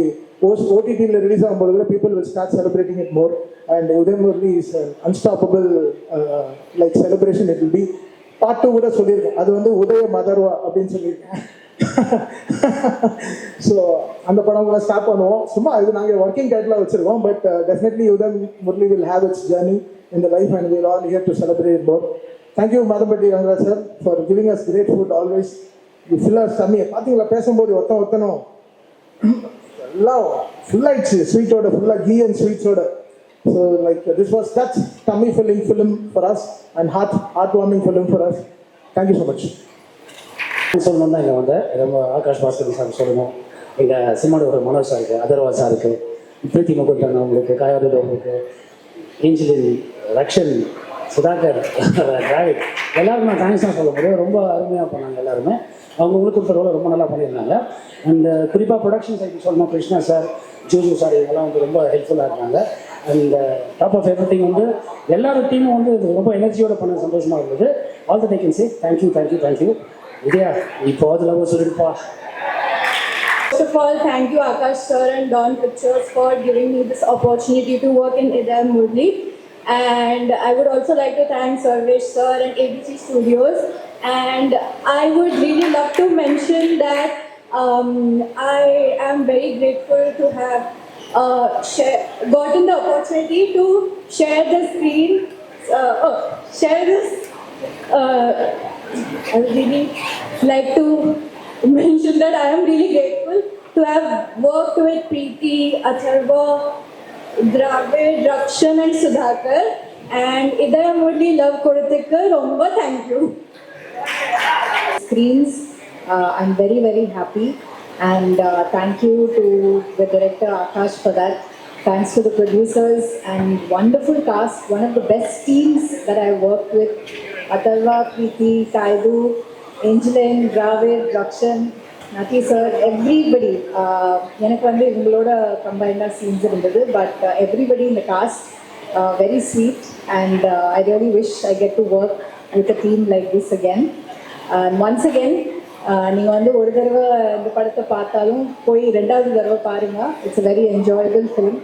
ஓடிடியில் ரிலீஸ் ஆகும்போது people will start celebrating it more. And Udhaya Murali is unstoppable like celebration it will be. பாட்டு கூட சொல்லியிருக்கேன், அது வந்து உதய மதர்வா அப்படின்னு சொல்லியிருக்கேன். ஸோ அந்த படம் கூட ஸ்டார்ட் பண்ணுவோம். சும்மா இது நாங்கள் ஒர்க்கிங் டைட்டில் வச்சுருக்கோம், but definitely Uday Murali will have its journey in the life and will all here to celebrate more. Thank you Madhampatty Rangaraj sir for giving us great food always. You fill us தண்ணி பார்த்தீங்களா, பேசும்போது ஒத்தனும் எல்லாம் ஃபுல் ஆயிடுச்சு ஸ்வீட்டோட, ஃபுல்லாக கீ அண்ட் ஸ்வீட்ஸோட. So like this was such tummy filling film for us and heartwarming film for us. Thank you so much. சொல்லணும் தான் இங்கே வந்தேன். ரொம்ப ஆகாஷ் பாஸ்கர் சார் சொல்லணும், எங்கள் சினிமாவோட மனோஜ் சாருக்கு, அதர்வா சாருக்கு, பிரீத்தி முகுந்தன் அவங்களுக்கு, காயாடு அவங்களுக்கு, ஏஞ்சலின், ரக்ஷன், சுதாகர், டிராவிட் எல்லாருமே நான் தேங்க்ஸ் தான் சொல்ல முடியும். ரொம்ப அருமையாக பண்ணாங்க எல்லாருமே. அவங்களுக்கு கொடுத்த ரோலை ரொம்ப நல்லா பண்ணியிருந்தாங்க. அண்ட் குறிப்பாக ப்ரொடக்ஷன் சைடு சொல்லணும், கிருஷ்ணா சார், ஜூஜு சார் இவங்கெல்லாம் வந்து ரொம்ப ஹெல்ப்ஃபுல்லாக இருந்தாங்க. And top of everything வந்து எல்லாரும் டீமும் வந்து ரொம்ப எனர்ஜியோட பண்ண சந்தோஷமாக இருந்தது. All the day can say thank you. Idhaya இப்போ அதில் சொல்லிடுப்பா. First of all, thank you Akash sir and Dawn Pictures for giving me this opportunity to work in Idaya Murli. And I would also like to thank Sarvesh sir and ABC Studios. And I would really love to mention that I am very grateful to have gotten the opportunity to share the screen, share this. I would really like to mention that I am really grateful to have worked with Preeti, Atharva, Dravid, Rakshan and Sudhakar. And Idaya Murli love koduthuku romba thank you. Screens, I'm very, very happy. And thank you to the director Akash for that. Thanks to the producers and wonderful cast, one of the best teams that I worked with. Atharva, Preeti, Kaidu, Angeline, Dravid, Rakshan, Nati sir, everybody. எனக்கு வந்து இவங்களோட கம்பைண்டாக scenes இருந்தது, but everybody in the cast, very sweet. And I really wish I get to work with a team like this again. And once again, நீங்கள் வந்து ஒரு தடவை இந்த படத்தை பார்த்தாலும் போய் ரெண்டாவது தடவை பாருங்கள். It's a very enjoyable film.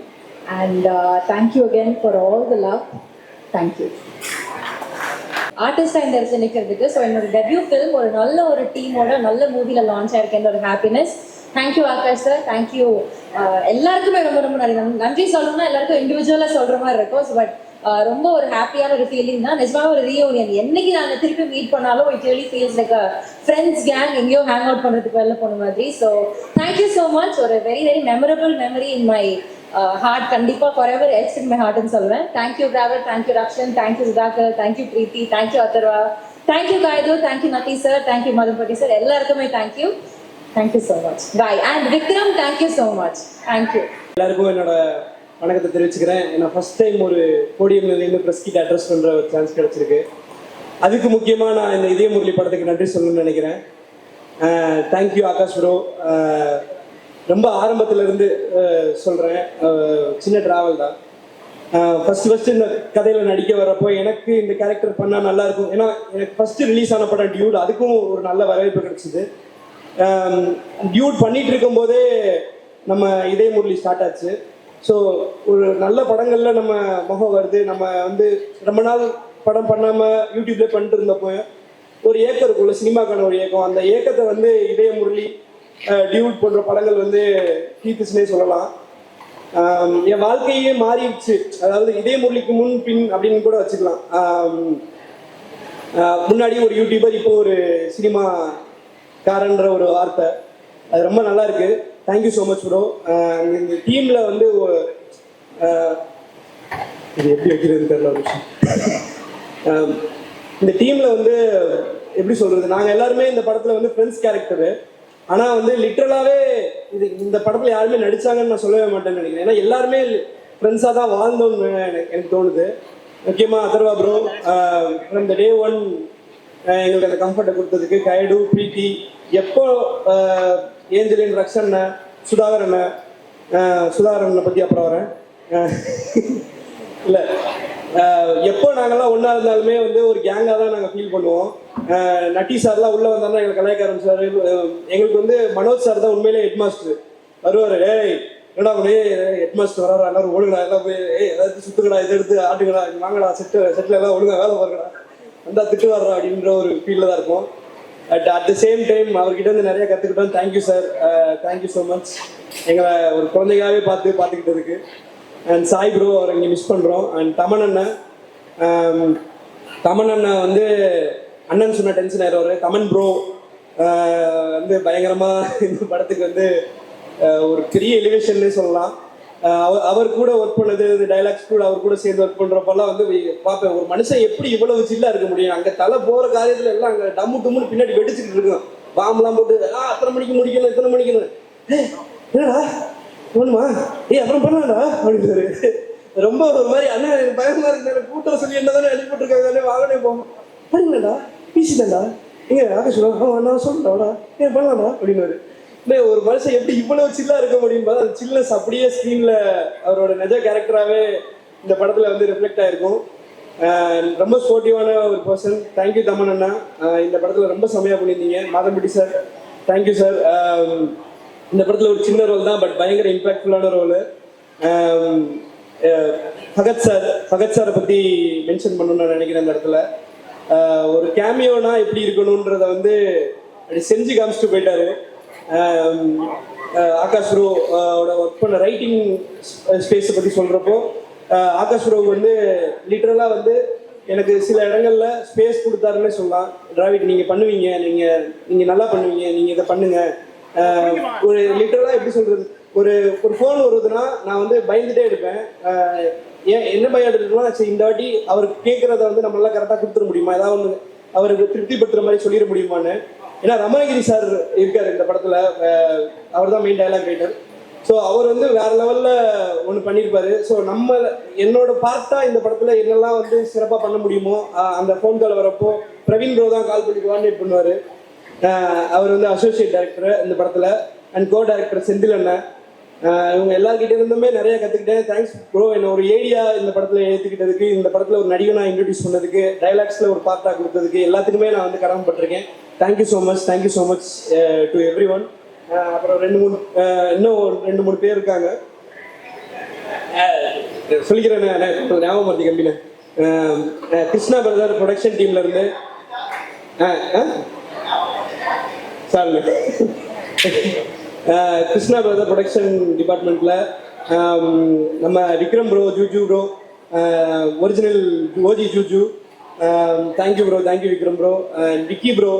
And thank you again for all the love. Thank you. ஆர்டிஸ்டாக இந்த இடத்துல நிற்கிறதுக்கு. ஸோ என்னோட டெபியூ ஃபிலிம் ஒரு நல்ல ஒரு டீமோட நல்ல மூவியில் லான்ச் ஆயிருக்கேன் ஒரு happiness. Thank you Akash sir, thank you. எல்லாருக்குமே ரொம்ப ரொம்ப நன்றி சொல்லணும்னா எல்லாருக்கும் இண்டிவிஜுவலாக சொல்கிற மாதிரி இருக்கும். ஸோ பட் ரொம்ப ஒரு ஹாப்பியான ஒரு ஃபீலிங் தான். நிஜமாக ஒரு ரீயூனியன் என்னைக்கு நாங்கள் திருப்பி மீட் பண்ணாலும் it really feels like a friends gang எங்கேயோ ஹேங் அவுட் பண்ணுறதுக்கு வெளில போன மாதிரி. So thank you so much. ஒரு very very memorable memory in my heart. கண்டிப்பாக for ever it's in my ஹார்ட்னு சொல்லுவேன். Thank you travel, thank you Rakshan, thank you Sudhakar, thank you Preethi, thank you Atharvaa, thank you Kayadu, thank you Natty sir, thank you Madhampatty sir, எல்லாருக்குமே thank you. Thank you so much. Bye. And Vikram, thank you so much. Thank you. எல்லாருக்கும் என்னோட வணக்கத்தை தெரிவிச்சுக்கிறேன். நான் first time ஒரு போடியம்ல நின்று ப்ரெஸ் கிட்ட அட்ரஸ் பண்ணுற ஒரு சான்ஸ் கிடச்சிருக்கு. அதுக்கு முக்கியமாக நான் இந்த இதய முரளி படத்துக்கு நன்றி சொல்லணும்னு நினைக்கிறேன். Thank you Akash bro. ரொம்ப ஆரம்பத்திலேருந்து சொல்கிறேன், சின்ன ட்ராவல் தான். ஃபஸ்ட்டு இந்த கதையில் நடிக்க வர்றப்போ எனக்கு இந்த கேரக்டர் பண்ணால் நல்லாயிருக்கும். ஏன்னா எனக்கு ஃபஸ்ட்டு ரிலீஸ் ஆன படம் டியூட், அதுக்கும் ஒரு நல்ல வரவேற்பு கிடச்சிது. டியூட் பண்ணிகிட்டு இருக்கும்போதே நம்ம இதய முரளி ஸ்டார்ட் ஆச்சு. ஸோ ஒரு நல்ல படங்களில் நம்ம முகம் வருது. நம்ம வந்து ரொம்ப நாள் படம் பண்ணாமல் யூடியூப்லேயே பண்ணிட்டு இருந்தப்போ ஒரு ஏக்கம் இருக்குள்ள, சினிமாக்கான ஒரு ஏக்கம். அந்த ஏக்கத்தை வந்து இதய முரளி, டியூட் போன்ற படங்கள் வந்து தீர்த்துச்சுன்னே சொல்லலாம். என் வாழ்க்கையே மாறிடுச்சு. அதாவது இதய முரளிக்கு முன் பின் அப்படின்னு கூட வச்சுக்கலாம். முன்னாடி ஒரு யூடியூபர், இப்போ ஒரு சினிமாக்காரன்ற ஒரு வார்த்தை. அது ரொம்ப நல்லா இருக்கு. Thank you so much bro. இந்த டீமில் வந்து இது எப்படி வைக்கிறதுன்னு தெரியல ஒரு விஷயம். இந்த டீமில் வந்து எப்படி சொல்கிறது, நாங்கள் எல்லாருமே இந்த படத்தில் வந்து ஃப்ரெண்ட்ஸ் கேரக்டரு. ஆனால் வந்து லிட்ரலாகவே இந்த படத்தில் யாருமே நடித்தாங்கன்னு நான் சொல்லவே மாட்டேன்னு நினைக்கிறேன். ஏன்னா எல்லாருமே ஃப்ரெண்ட்ஸாக தான் வாழ்ந்தோன்னு எனக்கு தோணுது. முக்கியமாக Atharvaa bro from the day one எங்களுக்கு அந்த கம்ஃபர்ட்டை கொடுத்ததுக்கு, கைடு, பிரீத்தி, எப்போ ஏஞ்சலின், ரக்ஷன், சுதாகரனை பற்றி அப்புறம் வரேன். இல்லை, எப்போ நாங்கள்லாம் ஒன்றா இருந்தாலுமே வந்து ஒரு கேங்காக தான் நாங்கள் ஃபீல் பண்ணுவோம். நட்டி சார்லாம் உள்ளே வந்தாருன்னா எங்களுக்கு கலாய்க்க ஆரம்பிச்சார். எங்களுக்கு வந்து மனோஜ் சார் தான் உண்மையிலே ஹெட் மாஸ்டர். வருவார், ஏய் என்னடா பண்ணி ஹெட் மாஸ்டர் வராரு, எல்லாரும் ஒழுங்கடா, எல்லாம் போய் ஏதாவது சுற்றுக்கடா, இதை எடுத்து ஆட்டுக்கடா, வாங்கடா, செட்டில் எல்லாம் ஒழுங்கா வேலை பார்க்கடா, வந்தால் திட்டு வர்றா அப்படின்ற ஒரு ஃபீலில் தான் இருக்கும். அட் த சேம் டைம் அவர்கிட்ட வந்து நிறைய கற்றுக்கிட்டோம். Thank you sir, thank you so much. எங்களை ஒரு குழந்தைகாவே பார்த்துக்கிட்டதுக்கு. அண்ட் சாய் ப்ரோ, அவரை இங்கே மிஸ் பண்ணுறோம். அண்ட் தமன் அண்ணன் வந்து அண்ணன் சொன்ன டென்ஷன் ஆயிடுவார். தமன் ப்ரோ வந்து பயங்கரமாக இந்த படத்துக்கு வந்து ஒரு பெரிய எலிவேஷன்னே சொல்லலாம். அவர் கூட ஒர்க் பண்ணது, டைலாக்ஸ் கூட அவர் கூட சேர்ந்து ஒர்க் பண்ணுறப்பெல்லாம் வந்து பார்ப்பேன், ஒரு மனுஷன் எப்படி இவ்வளவு சில்லாக இருக்க முடியும். அங்கே தலை போகிற காரியத்தில் எல்லாம் அங்கே டம்முன்னு பின்னாடி வெடிச்சுக்கிட்டு இருக்கோம். பாம்பெலாம் போட்டு அத்தனை மணிக்கு முடிக்கணும், இத்தனை மணிக்கணும், என்னடா வேணுமா, அப்புறம் பண்ணாடா அப்படின்னு ரொம்ப ஒரு மாதிரி அண்ணா எனக்கு பயமா இருக்கு, கூட்டம் சொல்லி என்னதானே அனுப்பிட்டுருக்காங்க, வாங்கனே போவோம், பண்ணுங்கடா பேசிட்டேன்டா, எங்க ஆகாஷ் நான் சொல்றேன்டா, பண்ணலாம்டா அப்படின்னு. இல்லை, ஒரு மனுஷன் எப்படி இவ்வளவு சில்லா இருக்க முடியும் போது அந்த சில்னஸ் அப்படியே ஸ்க்ரீன்ல அவரோட நிஜ கேரக்டராகவே இந்த படத்துல வந்து ரிஃப்ளெக்ட் ஆயிருக்கும். ரொம்ப ஸ்போர்ட்டிவான ஒரு பர்சன். தேங்க்யூ தமன் அண்ணா, இந்த படத்துல ரொம்ப செமையா பண்ணியிருந்தீங்க. Madhampatty sir, thank you sir. இந்த படத்துல ஒரு சின்ன ரோல் தான், பட் பயங்கர இம்பாக்ட்ஃபுல்லான ரோலு. ஃபகத் சாரை பற்றி மென்ஷன் பண்ணணும்னு நான் நினைக்கிறேன். இந்த இடத்துல ஒரு கேமியோனா எப்படி இருக்கணுன்றத வந்து அப்படி செஞ்சு காமிச்சிட்டு போயிட்டாரு. ஆகாஷ் ப்ரோவோட ஒர்க் பண்ண ரைட்டிங் ஸ்பேஸை பற்றி சொல்கிறப்போ ஆகாஷ் ப்ரோ வந்து லிட்ரலாக வந்து எனக்கு சில இடங்கள்ல ஸ்பேஸ் கொடுத்தாருன்னே சொல்லலாம். டிராவிட் நீங்கள் பண்ணுவீங்க, நீங்கள் நல்லா பண்ணுவீங்க, நீங்கள் இதை பண்ணுங்கள். ஒரு லிட்டரலாக எப்படி சொல்கிறது, ஒரு ஃபோன் வருதுன்னா நான் வந்து பயந்துட்டே இருப்பேன். என்ன பயம் எடுத்துக்கலாம், சரி இந்த வாட்டி அவருக்கு கேட்குறத வந்து நம்மளால கரெக்டாக கொடுத்துட முடியுமா, ஏதாவது ஒன்று அவருக்கு திருப்திப்படுத்துகிற மாதிரி சொல்லிட முடியுமான்னு. ஏன்னா ரமணகிரி சார் இருக்கார் இந்த படத்தில், அவர் தான் மெயின் டைலாக் ரைட்டர். ஸோ அவர் வந்து வேறு லெவலில் ஒன்று பண்ணியிருப்பாரு. ஸோ என்னோட பார்ட்டாக இந்த படத்தில் என்னெல்லாம் வந்து சிறப்பாக பண்ண முடியுமோ அந்த ஃபோன் கால் வரப்போ பிரவீன் ப்ரோ தான் கால் பண்ணி கோஆர்டினேட் பண்ணுவார். அவர் வந்து அசோசியேட் டைரக்டர் இந்த படத்தில், அண்ட் கோ டைரக்டர் செந்தில் அண்ணன். இவங்க எல்லாருக்கிட்டே இருந்துமே நிறைய கற்றுக்கிட்டேன். தேங்க்ஸ் ப்ரோ, என்ன ஒரு ஏரியா இந்த படத்தில் ஏற்றுக்கிட்டதுக்கு, இந்த படத்தில் ஒரு நடிகனாக இன்ட்ரடியூஸ் பண்ணதுக்கு, டைலாக்ஸில் ஒரு பார்ட்டாக கொடுத்ததுக்கு எல்லாத்துக்குமே நான் வந்து கடமைப்பட்டிருக்கேன். Thank you so much, thank you so much to everyone. அப்புறம் இன்னும் 2-3 பேர் இருக்காங்க, சொல்லிக்கிறேன் ஞாபகம் மருத்தி கம்பியில். கிருஷ்ணா பிரதர் ப்ரொடக்ஷன் டீம்ல இருந்து சார் கிருஷ்ணா பிரதர் ப்ரொடக்ஷன் டிபார்ட்மெண்ட்ல நம்ம Vikram bro, Juju bro, original OG Juju, thank you bro, thank you Vikram bro, Vicky bro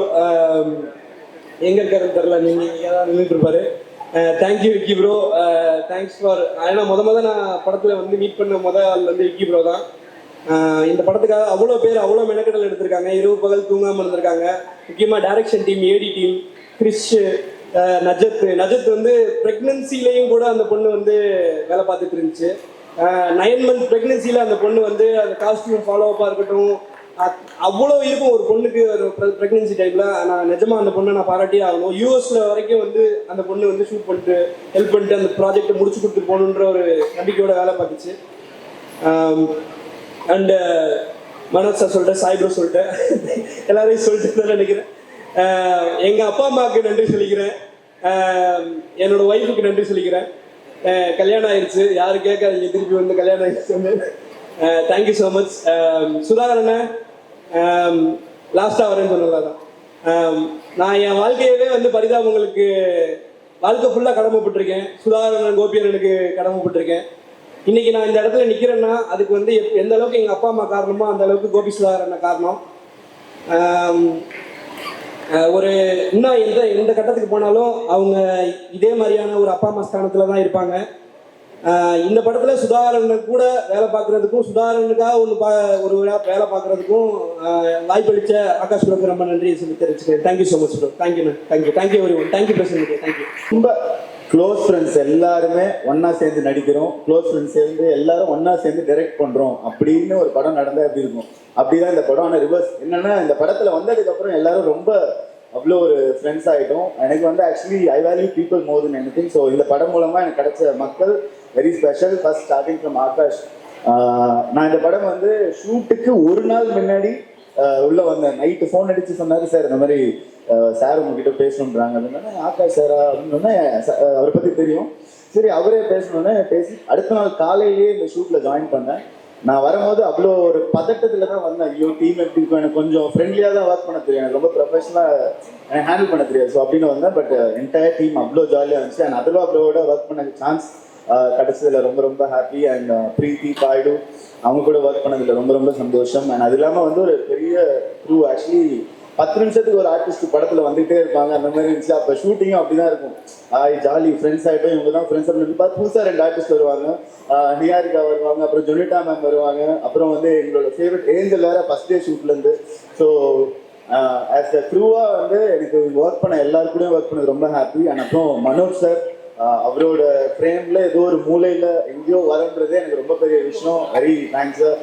எங்க இருக்காருன்னு தெரில, நீங்க ஏதாவது நின்றுட்டு இருப்பாரு. Thank you Vicky bro, thanks for. ஏன்னா நான் படத்தில் வந்து மீட் பண்ண ஆள் வந்து விக்கி ப்ரோ தான். இந்த படத்துக்காக அவ்வளோ பேர் அவ்வளோ மெனக்கடல் எடுத்திருக்காங்க, இரவு பகல் தூங்காமல் இருந்திருக்காங்க. முக்கியமாக டைரக்ஷன் டீம், ஏடி டீம், கிறிஷ், நஜத் வந்து ப்ரெக்னன்சிலையும் கூட அந்த பொண்ணு வந்து வேலை பார்த்துட்டு இருந்துச்சு. 9 months ப்ரெக்னன்சியில் அந்த பொண்ணு வந்து அந்த காஸ்டியூம் ஃபாலோ அப்பாக இருக்கட்டும், அவ்வளோ இருக்கும் ஒரு பொண்ணுக்கு ஒரு ப்ரெக்னன்சி டைமில். நான் நிஜமாக அந்த பொண்ணை நான் பாராட்டியே ஆகணும். யூஎஸ்ல வரைக்கும் வந்து அந்த பொண்ணு வந்து ஷூட் பண்ணிட்டு ஹெல்ப் பண்ணிட்டு அந்த ப்ராஜெக்டை முடிச்சு கொடுத்து போகணுன்ற ஒரு நம்பிக்கையோட வேலை பார்த்துச்சு. அண்டு மனோஜ் சார் சொல்லிட்டேன், சாய் ப்ரோ சொல்லிட்டேன், எல்லாரையும் சொல்லிட்டு தான் நினைக்கிறேன். எங்கள் அப்பா அம்மாவுக்கு நன்றி சொல்லிக்கிறேன், என்னோட ஒய்ஃபுக்கு நன்றி சொல்லிக்கிறேன். கல்யாணம் ஆயிடுச்சு, யாரும் கேட்காதீங்க, திருப்பி வந்து கல்யாணம் ஆயிடுச்சு. Thank you so much. சுதாகரண்ண லாஸ்ட்டாக வரேன்னு சொன்னதான். நான் என் வாழ்க்கையவே வந்து பரிதாபங்களுக்கு வாழ்க்கை ஃபுல்லாக கடமைப்பட்டிருக்கேன். சுதாகரன், கோபியரனுக்கு கடமைப்பட்டிருக்கேன். இன்னைக்கு நான் இந்த இடத்துல நிற்கிறேன்னா அதுக்கு வந்து எந்த அளவுக்கு எங்கள் அப்பா அம்மா காரணமோ அந்த அளவுக்கு கோபி சுதாகரன் காரணம். ஒரு இன்னும் எந்த கட்டத்துக்கு போனாலும் அவங்க இதே மாதிரியான ஒரு அப்பா அம்மா ஸ்தானத்தில் தான் இருப்பாங்க. இந்த படத்தில் சுதாகரன் கூட வேலை பார்க்குறதுக்கும், சுதாகரனுக்காக ஒரு வேலை பார்க்குறதுக்கும் வாய்ப்பளித்த ஆகாஷ் ப்ரோக்கு ரொம்ப நன்றி சொல்லி தெரிவிச்சுக்கிறேன். Thank you so much bro. தேங்க்யூண்ணா, thank you very much. Thank you Prashanth, thank you. ரொம்ப க்ளோஸ் ஃப்ரெண்ட்ஸ் எல்லாருமே ஒன்றா சேர்ந்து நடிக்கிறோம், க்ளோஸ் ஃப்ரெண்ட்ஸ் சேர்ந்து எல்லாரும் ஒன்றா சேர்ந்து டைரக்ட் பண்ணுறோம் அப்படின்னு ஒரு படம் நடந்தால் எப்படி இருக்கும், அப்படிதான் இந்த படம். ஆனால் ரிவர்ஸ் என்னென்னா, இந்த படத்தில் வந்ததுக்கப்புறம் எல்லாரும் ரொம்ப அவ்வளோ ஒரு ஃப்ரெண்ட்ஸ் ஆகிட்டோம். எனக்கு வந்து actually I value people more then anything. So இந்த படம் மூலமாக எனக்கு கிடைச்ச மக்கள் very special. First starting from Akash. நான் இந்த படம் வந்து ஷூட்டுக்கு ஒரு நாள் முன்னாடி உள்ளே வந்தேன். நைட்டு ஃபோன் அடித்து சொன்னார், சார் இந்த மாதிரி சார் உங்ககிட்ட பேசணுன்றாங்க அப்படின்னா. ஆகாஷ் சாரா அப்படின்னோடனே அவரை பற்றி தெரியும், சரி அவரே பேசணுன்னே பேசி அடுத்த நாள் காலையிலேயே இந்த ஷூட்டில் ஜாயின் பண்ணேன். நான் வரும்போது அவ்வளோ ஒரு பதட்டத்தில் தான் வந்தேன். ஐயோ டீம் எப்படி இருக்கும், எனக்கு கொஞ்சம் ஃப்ரெண்ட்லியாக தான் ஒர்க் பண்ண தெரியும், எனக்கு ரொம்ப ப்ரொஃபஷனலாக எனக்கு ஹேண்டில் பண்ண தெரியாது. ஸோ அப்படின்னு வந்தேன். பட் என்டையர் டீம் அவ்வளோ ஜாலியாக இருந்துச்சு. அண்ட் அதுவா அவ்வளோட ஒர்க் பண்ண சான்ஸ் கிடச்சதில்ல ரொம்ப ரொம்ப ஹாப்பி. அண்ட் பிரீத்தி, பாய்டு அவங்க கூட ஒர்க் பண்ணதில்ல ரொம்ப ரொம்ப சந்தோஷம். அண்ட் அது இல்லாமல் வந்து ஒரு பெரிய க்ரூ. ஆக்சுவலி 10 நிமிஷத்துக்கு ஒரு ஆர்டிஸ்ட் படத்தில் வந்துகிட்டே இருப்பாங்க, அந்த மாதிரி இருந்துச்சு. அப்போ ஷூட்டிங்கும் அப்படி தான் இருக்கும். ஜாலி ஃப்ரெண்ட்ஸ் ஆகிட்டோம், இவங்க தான் ஃப்ரெண்ட்ஸ் அப்படின்னு பார்த்து புதுசாக 2 ஆர்டிஸ்ட் வருவாங்க. நியாரிகா வருவாங்க, அப்புறம் ஜொனிட்டா மேம் வருவாங்க, அப்புறம் வந்து எங்களோட ஃபேவரட் ஏஞ்சல் வேறு ஃபஸ்ட் டே ஷூட்லேருந்து. ஸோ ஆஸ் அ க்ரூவாக வந்து எனக்கு ஒர்க் பண்ண எல்லாருக்கூடயும் ஒர்க் பண்ணது ரொம்ப ஹாப்பி. அண்ட் அப்புறம் மனோஜ் சார், அவரோட ஃப்ரேமில் ஏதோ ஒரு மூலையில் எங்கேயோ வரன்றதே எனக்கு ரொம்ப பெரிய விஷயம். Very thanks sir.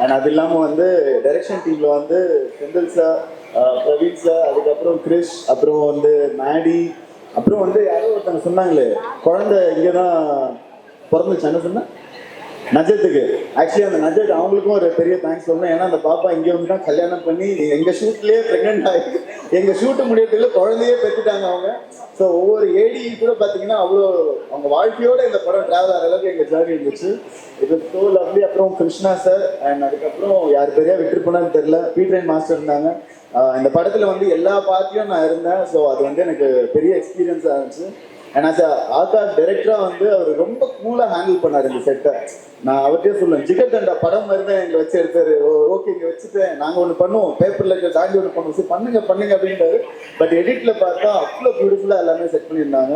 அண்ட் அது இல்லாமல் வந்து டைரக்ஷன் டீமில் வந்து செந்தில் சார், பிரவீன் சார், அதுக்கப்புறம் கிரிஷ், அப்புறம் வந்து மேடி, அப்புறம் வந்து யாரோ ஒருத்தவங்க சொன்னாங்களே குழந்தை இங்கே தான் பிறந்துச்சான்னு சொன்னேன், நஜத்துக்கு. ஆக்சுவலி அந்த நஜத் அவங்களுக்கும் ஒரு பெரிய தேங்க்ஸ் சொல்லணும். ஏன்னா அந்த பாப்பா இங்கே வந்து தான் கல்யாணம் பண்ணி எங்கள் ஷூட்லேயே ப்ரெக்னென்ட் ஆகி எங்கள் ஷூட்டு முடியறதுக்குள்ள குழந்தையே பெற்றுட்டாங்க அவங்க. ஸோ ஒவ்வொரு ஏடி கூட பார்த்தீங்கன்னா அவ்வளோ அவங்க வாழ்க்கையோட இந்த படம் ட்ராவல் ஆகிற அளவுக்கு எங்கள் ஜேர்னி இருந்துச்சு. இது ஸோ லவ்லி. அப்புறம் கிருஷ்ணா சார், அண்ட் அதுக்கப்புறம் யார் பெரியா விட்டுருப்போனான்னு தெரில, பீட்ரைன் மாஸ்டர் இருந்தாங்க. இந்த படத்தில் வந்து எல்லா பார்ட்டியும் நான் இருந்தேன். ஸோ அது வந்து எனக்கு பெரிய எக்ஸ்பீரியன்ஸாக இருந்துச்சு. அண்ட் ஆஸ் ஆகாஷ் டைரக்டராக வந்து அவர் ரொம்ப கூலாக ஹேண்டில் பண்ணார் இந்த செட்டை. நான் அவர்கிட்டே சொல்லுவேன், ஜிகர் தண்டா படம் மாதிரி தான் எங்களை வச்சு எடுத்தாரு. ஓகே இங்கே வச்சுட்டேன், நாங்கள் ஒன்று பண்ணுவோம், பேப்பரில் இருக்க தாண்டி ஒன்று பண்ணுவோம், சரி பண்ணுங்க அப்படின்றாரு. பட் எடிட்டில் பார்த்தா அவ்வளோ பியூட்டிஃபுல்லாக எல்லாமே செட் பண்ணியிருந்தாங்க.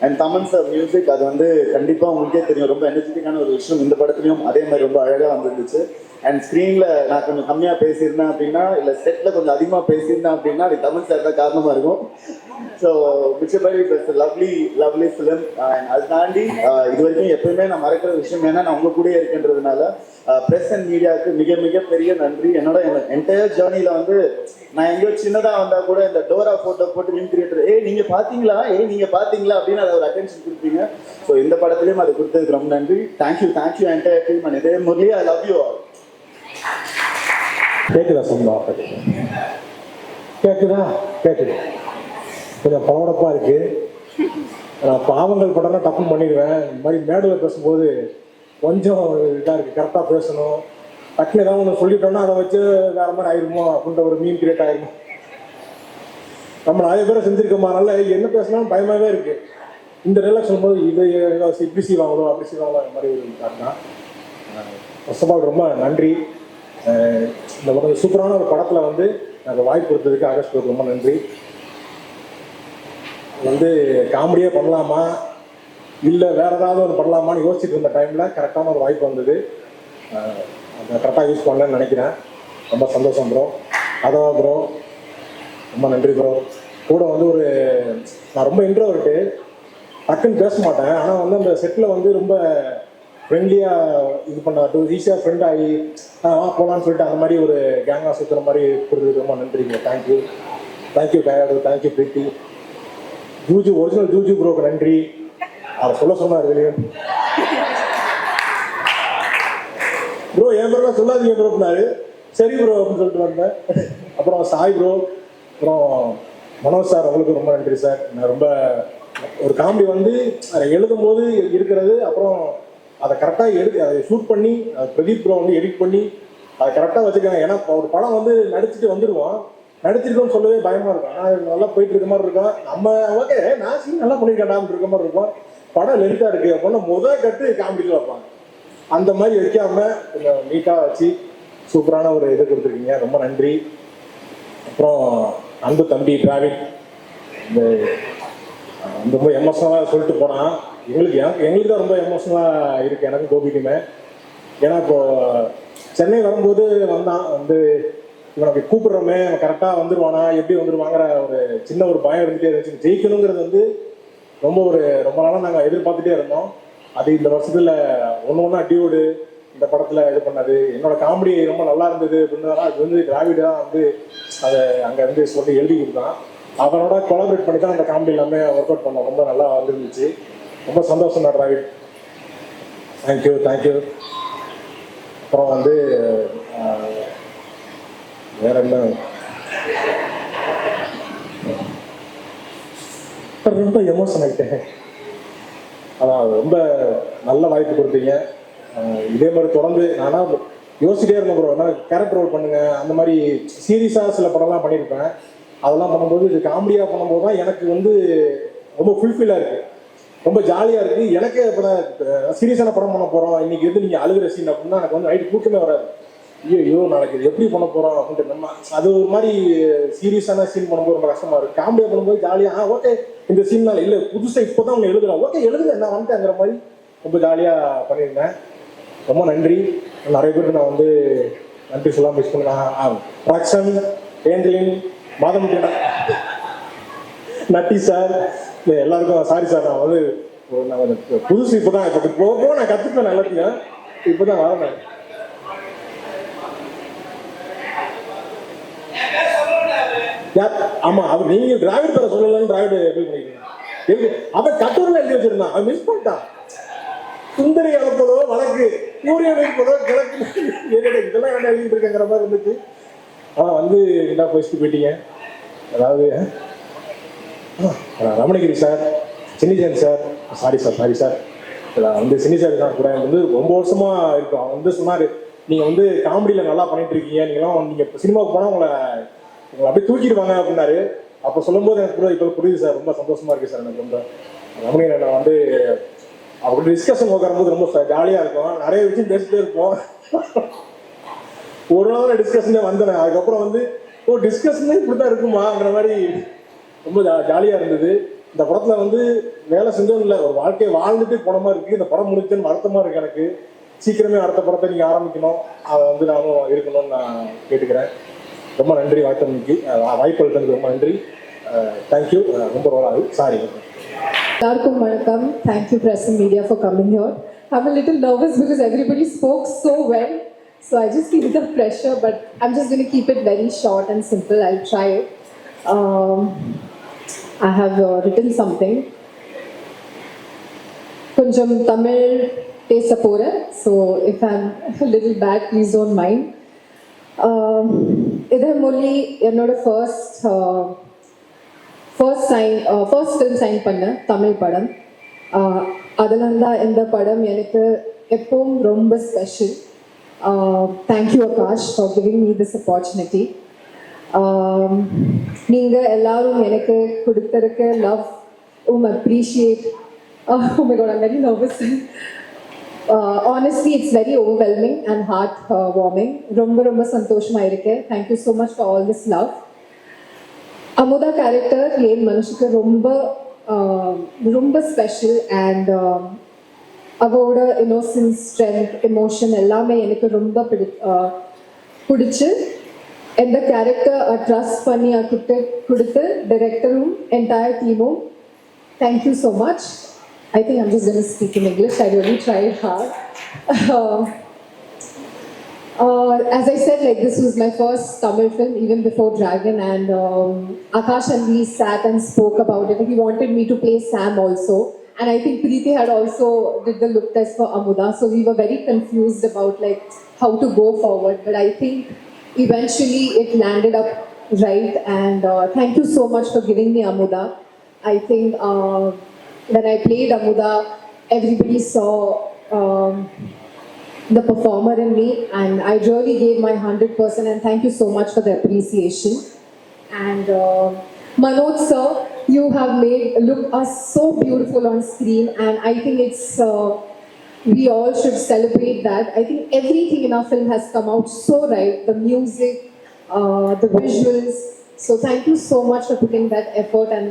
அண்ட் தமன் சார் மியூசிக், அது வந்து கண்டிப்பாக உங்களுக்கே தெரியும், ரொம்ப எனர்ஜெட்டிக்கான ஒரு விஷயம். இந்த படத்துலையும் அதே மாதிரி ரொம்ப அழகாக வந்துருந்துச்சு. அண்ட் ஸ்க்ரீனில் நான் கொஞ்சம் கம்மியாக பேசியிருந்தேன் அப்படின்னா, இல்லை செட்டில் கொஞ்சம் அதிகமாக பேசியிருந்தேன் அப்படின்னா அது தமிழ் சார் தான் காரணமாக இருக்கும். ஸோ மிச்சபடி இட்ஸ் லவ்லி ஃபிலிம். அது தாண்டி இது வரைக்கும் எப்பவுமே நான் மறக்கிற விஷயம், ஏன்னா நான் உங்கள் கூட இருக்கின்றதுனால ப்ரெஸ் அண்ட் மீடியாவுக்கு மிக மிக பெரிய நன்றி. என்னோட என்டையர் ஜேர்னியில் வந்து நான் எங்கேயோ சின்னதாக வந்தால் கூட இந்த டோரா ஃபோட்டோ போட்டு மீன் கிரியேட்டர் நீங்கள் பார்த்தீங்களா அப்படின்னு அதை ஒரு அட்டென்ஷன் கொடுப்பீங்க. ஸோ இந்த படத்துலையும் அது கொடுத்ததுக்கு ரொம்ப நன்றி. Thank you entire team. அண்ட் இதே Murali, I love you all. கேட்குதா சொந்தா? கேட்குது. கொஞ்சம் பரபரப்பாக இருக்குது. நான் பாவங்கள் படம்லாம் டப்புன்னு பண்ணிடுவேன். இந்த மாதிரி மேடையில் பேசும்போது கொஞ்சம் இதாக இருக்குது, கரெக்டாக பேசணும். டக்குனு ஏதாவது ஒன்று சொல்லிட்டோம்னா அதை வச்சு வேற மாதிரி ஆயிருமோ அப்படின்ற ஒரு மீன் கிரியேட் ஆயிருமோ. நம்ம நிறைய பேரை செஞ்சுருக்கோமா, அதனால என்ன பேசலாம் பயமாகவே இருக்கு. இந்த நிலை சொல்லும்போது இது இப்படி செய்வாங்களோ அப்படி செய்வாங்களோ அந்த மாதிரி ஒரு காரணம். ஃபர்ஸ்ட் ஆஃப் ஆல் ரொம்ப நன்றி. இந்த ஒரு சூப்பரான ஒரு படத்தில் வந்து எனக்கு வாய்ப்பு கொடுத்ததுக்கு ஆகாஷ் ரொம்ப நன்றி. வந்து காமெடியாக பண்ணலாமா இல்லை வேற ஏதாவது ஒன்று பண்ணலாமான்னு யோசிச்சுட்டு இருந்த டைமில் கரெக்டான ஒரு வாய்ப்பு வந்தது. அதை கரெக்டாக யூஸ் பண்ணலன்னு நினைக்கிறேன். ரொம்ப சந்தோஷம் ப்ரோ. அதான் ப்ரோ ரொம்ப நன்றி ப்ரோ. கூட வந்து நான் ரொம்ப இன்ட்ரோவர்ட்டு, டக்குன்னு பேச மாட்டேன். ஆனால் வந்து அந்த செட்டில் வந்து ரொம்ப ஃப்ரெண்ட்லியாக இது பண்ண ஈஸியாக ஃப்ரெண்ட் ஆகி போகலான்னு சொல்லிட்டு அந்த மாதிரி ஒரு கேங்காக சுற்றுற மாதிரி கொடுத்ததுக்கு ரொம்ப நன்றிங்க. தேங்க்யூ கையாடு, தேங்க்யூ பிரீத்தி. ஒரிஜினல் ஜூஜு ப்ரோக்கு நன்றி. அதை சொன்னார் வெளியே ப்ரோ என் பேரெல்லாம் சொல்லாதீங்க ப்ரோ அப்படின்னாரு. சரி ப்ரோ அப்படின்னு சொல்லிட்டு வந்தேன். அப்புறம் சாய் ப்ரோ, அப்புறம் மனோஜ் சார், அவங்களுக்கு ரொம்ப நன்றி சார். நான் ரொம்ப ஒரு காமெடி வந்து அதை எழுதும் போது இருக்கிறது, அப்புறம் அதை கரெக்டாக அதை ஷூட் பண்ணி பிரதீப் ப்ரோ வந்து எடிட் பண்ணி அதை கரெக்டாக வச்சுருக்காங்க. ஏன்னா ஒரு படம் வந்து நடிச்சுட்டு வந்துடுவோம், நடிச்சிருக்கோம்னு சொல்லவே பயமாக இருக்கும். ஆனால் நல்லா போயிட்டு இருக்க மாதிரி இருக்கும். நம்ம ஓகே நான் சீன் நல்லா பண்ணியிருக்கேன் இருக்க மாதிரி இருக்கும். படம் லென்த்தாக இருக்குது அப்படின்னா கட்டு காமெடியில் வைப்பாங்க. அந்த மாதிரி வைக்காம கொஞ்சம் நீட்டாக வச்சு சூப்பரான ஒரு இது கொடுத்துருக்கீங்க. ரொம்ப நன்றி. அப்புறம் அன்பு தம்பி டிராவிட் இந்த ரொம்ப எமோஷனலாக சொல்லிட்டு போனான். எங்களுக்கு தான் ரொம்ப எமோஷனலாக இருக்குது, எனக்கும் கோபிக்குமே. ஏன்னா இப்போது சென்னை வரும்போது வந்தான் வந்து இவனுக்கு கூப்பிடுறோமே கரெக்டாக வந்துடுவானா எப்படி வந்துடுவாங்கிற ஒரு சின்ன ஒரு பயம் இருந்துகிட்டே இருந்துச்சு. ஜெயிக்கணுங்கிறது வந்து ரொம்ப நாளாக நாங்கள் எதிர்பார்த்துட்டே இருந்தோம். அது இந்த வருஷத்தில் ஒன்று டியூடு இந்த படத்தில் இது பண்ணது. என்னோட காமெடி ரொம்ப நல்லா இருந்தது அப்படின்னா அது வந்து டிராவிட் தான் வந்து அதை அங்கே வந்து சொல்லி எழுதி கொடுத்தான். அவனோட கொலாபரேட் பண்ணி தான் அந்த காமெடி எல்லாமே ஒர்க் அவுட் பண்ணோம். ரொம்ப நல்லா வந்துருந்துச்சு. ரொம்ப சந்தோஷம் தான் டிராவிட். தேங்க்யூ. அப்புறம் வந்து வேற என்ன, ரொம்ப எமோஷன் ஆகிட்டேன். அதான் ரொம்ப நல்ல வாய்ப்பு கொடுத்தீங்க. இதே மாதிரி தொடர்ந்து நானா யோசிச்சிட்டே இருந்தேன் ப்ரோ, நான் கேரக்டர் ரோல் பண்ணுங்க அந்த மாதிரி சீரியஸாக சில படம்லாம் பண்ணியிருப்பேன். அதெல்லாம் பண்ணும்போது இது காமெடியாக பண்ணும்போது தான் எனக்கு வந்து ரொம்ப ஃபுல்ஃபில்லாக இருக்குது, ரொம்ப ஜாலியாக இருக்குது. எனக்கே இப்போ தான் சீரியஸான படம் பண்ண போகிறோம் இன்னைக்கு வந்து நீங்கள் அழுகிற சீன் அப்படின்னா எனக்கு வந்து நைட்டு தூக்கமே வராது. ஐயோ நாளைக்கு இது எப்படி பண்ண போகிறோம் அப்படின்ட்டு நம்ம அது ஒரு மாதிரி சீரியஸான சீன் பண்ணும்போது ரொம்ப கஷ்டமாக இருக்குது. காமெடியாக பண்ணும்போது ஜாலியாக ஓகே இந்த சீன்னால இல்லை புதுசாக இப்போ தான் அவங்க எழுதுறோம், ஓகே எழுதுங்க நான் வந்துட்டேங்கிற மாதிரி ரொம்ப ஜாலியாக பண்ணியிருந்தேன். ரொம்ப நன்றி. நிறைய பேருக்கு நான் வந்து நன்றி சொல்லாமல் மிஸ் பண்ணேன். ராக்ஷன், ஏஞ்சலின், மாதமுட்டி, நட்டி சார், எல்லாருக்கும் சாரி சார். நான் வந்து புதுசு இப்போ தான் போக நான் கற்றுப்பேன் எல்லாத்தையும். இப்போ தான் வரேன். ஆமா அவர் நீங்க டிராவிட் பேரை சொல்லலன்னு டிராவிட் எப்படி பண்ணிக்கிறீங்க? அவன் கட்டூரில் எழுதி வச்சிருந்தான், அவன் மிஸ் பண்ணிட்டான். சுந்தரி அளப்பதோ வழக்கு, சூரியன் இருப்பதோ கிழக்கு, இதெல்லாம் என்ன எழுதிட்டு இருக்கேங்கிற மாதிரி இருந்துச்சு. ஆனால் வந்து என்ன பேசிட்டு போயிட்டீங்க. அதாவது ரமணகிரி சார், சின்னிஜன் சார், சாரி சார் வந்து சின்னி சார் தான் கூட வந்து ரொம்ப வருஷமா இருக்கும். அவன் வந்து சொன்னார் நீங்கள் வந்து காமெடியில் நல்லா பண்ணிட்டு இருக்கீங்க, நீங்கள் சினிமாவுக்கு போனால் உங்களை அப்படியே தூக்கிடுவாங்க அப்படின்னாரு. அப்போ சொல்லும்போது எனக்கு கூட இப்போ புரியுது சார். ரொம்ப சந்தோஷமா இருக்கு சார். எனக்கு ரொம்ப ரமணி நான் வந்து அவங்கள்ட்ட டிஸ்கஷன் உட்காரும்போது ரொம்ப ஜாலியாக இருக்கும். நிறைய விஷயம் பேசிட்டே இருப்போம். ஒரு நாள் டிஸ்கஷனே வந்தேன். அதுக்கப்புறம் வந்து டிஸ்கஷனே இப்படி தான் இருக்குமாங்கிற மாதிரி ரொம்ப ஜாலியாக இருந்தது. இந்த படத்தில் வந்து வேலை செஞ்சோம் இல்லை, ஒரு வாழ்க்கையை வாழ்ந்துட்டு போன மாதிரி இருக்குது. இந்த படம் முடிச்சுன்னு வருத்தமாக இருக்குது எனக்கு. சீக்கிரமே அடுத்த படத்தை நீங்கள் ஆரம்பிக்கணும், அதை வந்து நானும் இருக்கணும்னு நான் கேட்டுக்கிறேன். ரொம்ப நன்றி வாய்ப்பு அளித்ததுக்கு ரொம்ப நன்றி. தேங்க்யூ. ரொம்ப ரோலாது சாரி. எல்லாருக்கும் வணக்கம். Thank you press and media for coming here. I'm a little nervous because everybody spoke so well, so I just feel the pressure, but I'm just going to keep it very short and simple. I'll try it. I have written something. Konjam Tamil பேச போறேன், so if I'm a little bad, please don't mind. இதர் மொழி என்னோட first film sign பண்ண தமிழ் படம். அதனால தான் இந்த படம் எனக்கு எப்பவும் ரொம்ப special. Thank you, Akash, for giving me this opportunity. நீங்கள் எல்லாரும் எனக்கு கொடுத்துருக்க love, appreciate. Oh my God, I'm very nervous. Honestly, it's very overwhelming and heart-warming. ரொம்ப சந்தோஷமா இருக்கு. Thank you so much for all this love. Amudha character என் மனசுக்கு ரொம்ப ஸ்பெஷல் அண்ட் அவரோட இன்னோசன்ஸ், ஸ்ட்ரென்த், எமோஷன் எல்லாமே எனக்கு ரொம்ப பிடிச்சி எந்த கேரக்டர் ட்ரஸ்ட் பண்ணி கொடுத்து டைரக்டரும் என்டையர் டீமும் thank you so much. I think I'm just going to speak in English. I really tried hard. As I said, like this was my first Tamil film, even before Dragon, and Akash and we sat and spoke about it. He wanted me to play Sam also, and I think Preeti had also did the look test for Amuda, so we were very confused about like how to go forward. But I think eventually it landed up right, and thank you so much for giving me Amuda. I think when I played Amuda, everybody saw the performer in me, and I really gave my 100%, and thank you so much for the appreciation. And Manoj sir, you have made look us so beautiful on screen, and I think it's we all should celebrate that. I think everything in our film has come out so right, the music, the visuals. So thank you so much for putting that effort, and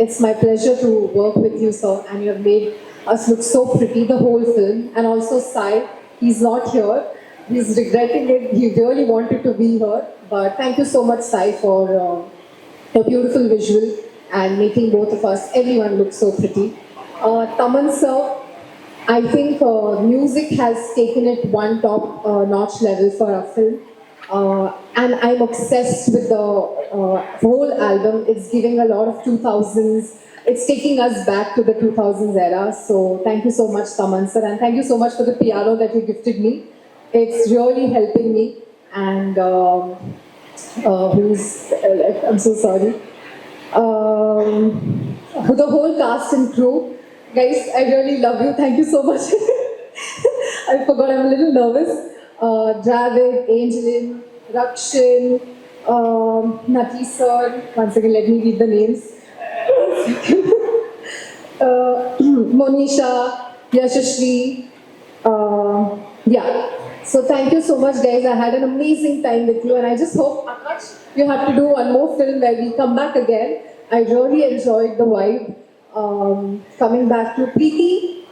it's my pleasure to work with you, sir, and you have made us look so pretty the whole film. And also Sai, he's not here, he's regretting it, he really wanted to be here, but thank you so much Sai for a beautiful visual and making both of us, everyone look so pretty. Taman sir, I think music has taken it one top notch level for our film. And I'm obsessed with the whole album. It's giving a lot of 2000s. It's taking us back to the 2000s era. So thank you so much, Taman sir, and thank you so much for the piano that you gifted me. It's really helping me. And I'm so sorry. The whole cast and crew, guys, I really love you. Thank you so much. I forgot, I'm a little nervous. Dravid, Angelin, Rakshin, Nati sir, once again let me read the names. Monisha, Yashashri, yeah. So thank you so much guys, I had an amazing time with you, and I just hope, Akash, you have to do one more film where we come back again. I really enjoyed the vibe. Coming back to Preeti,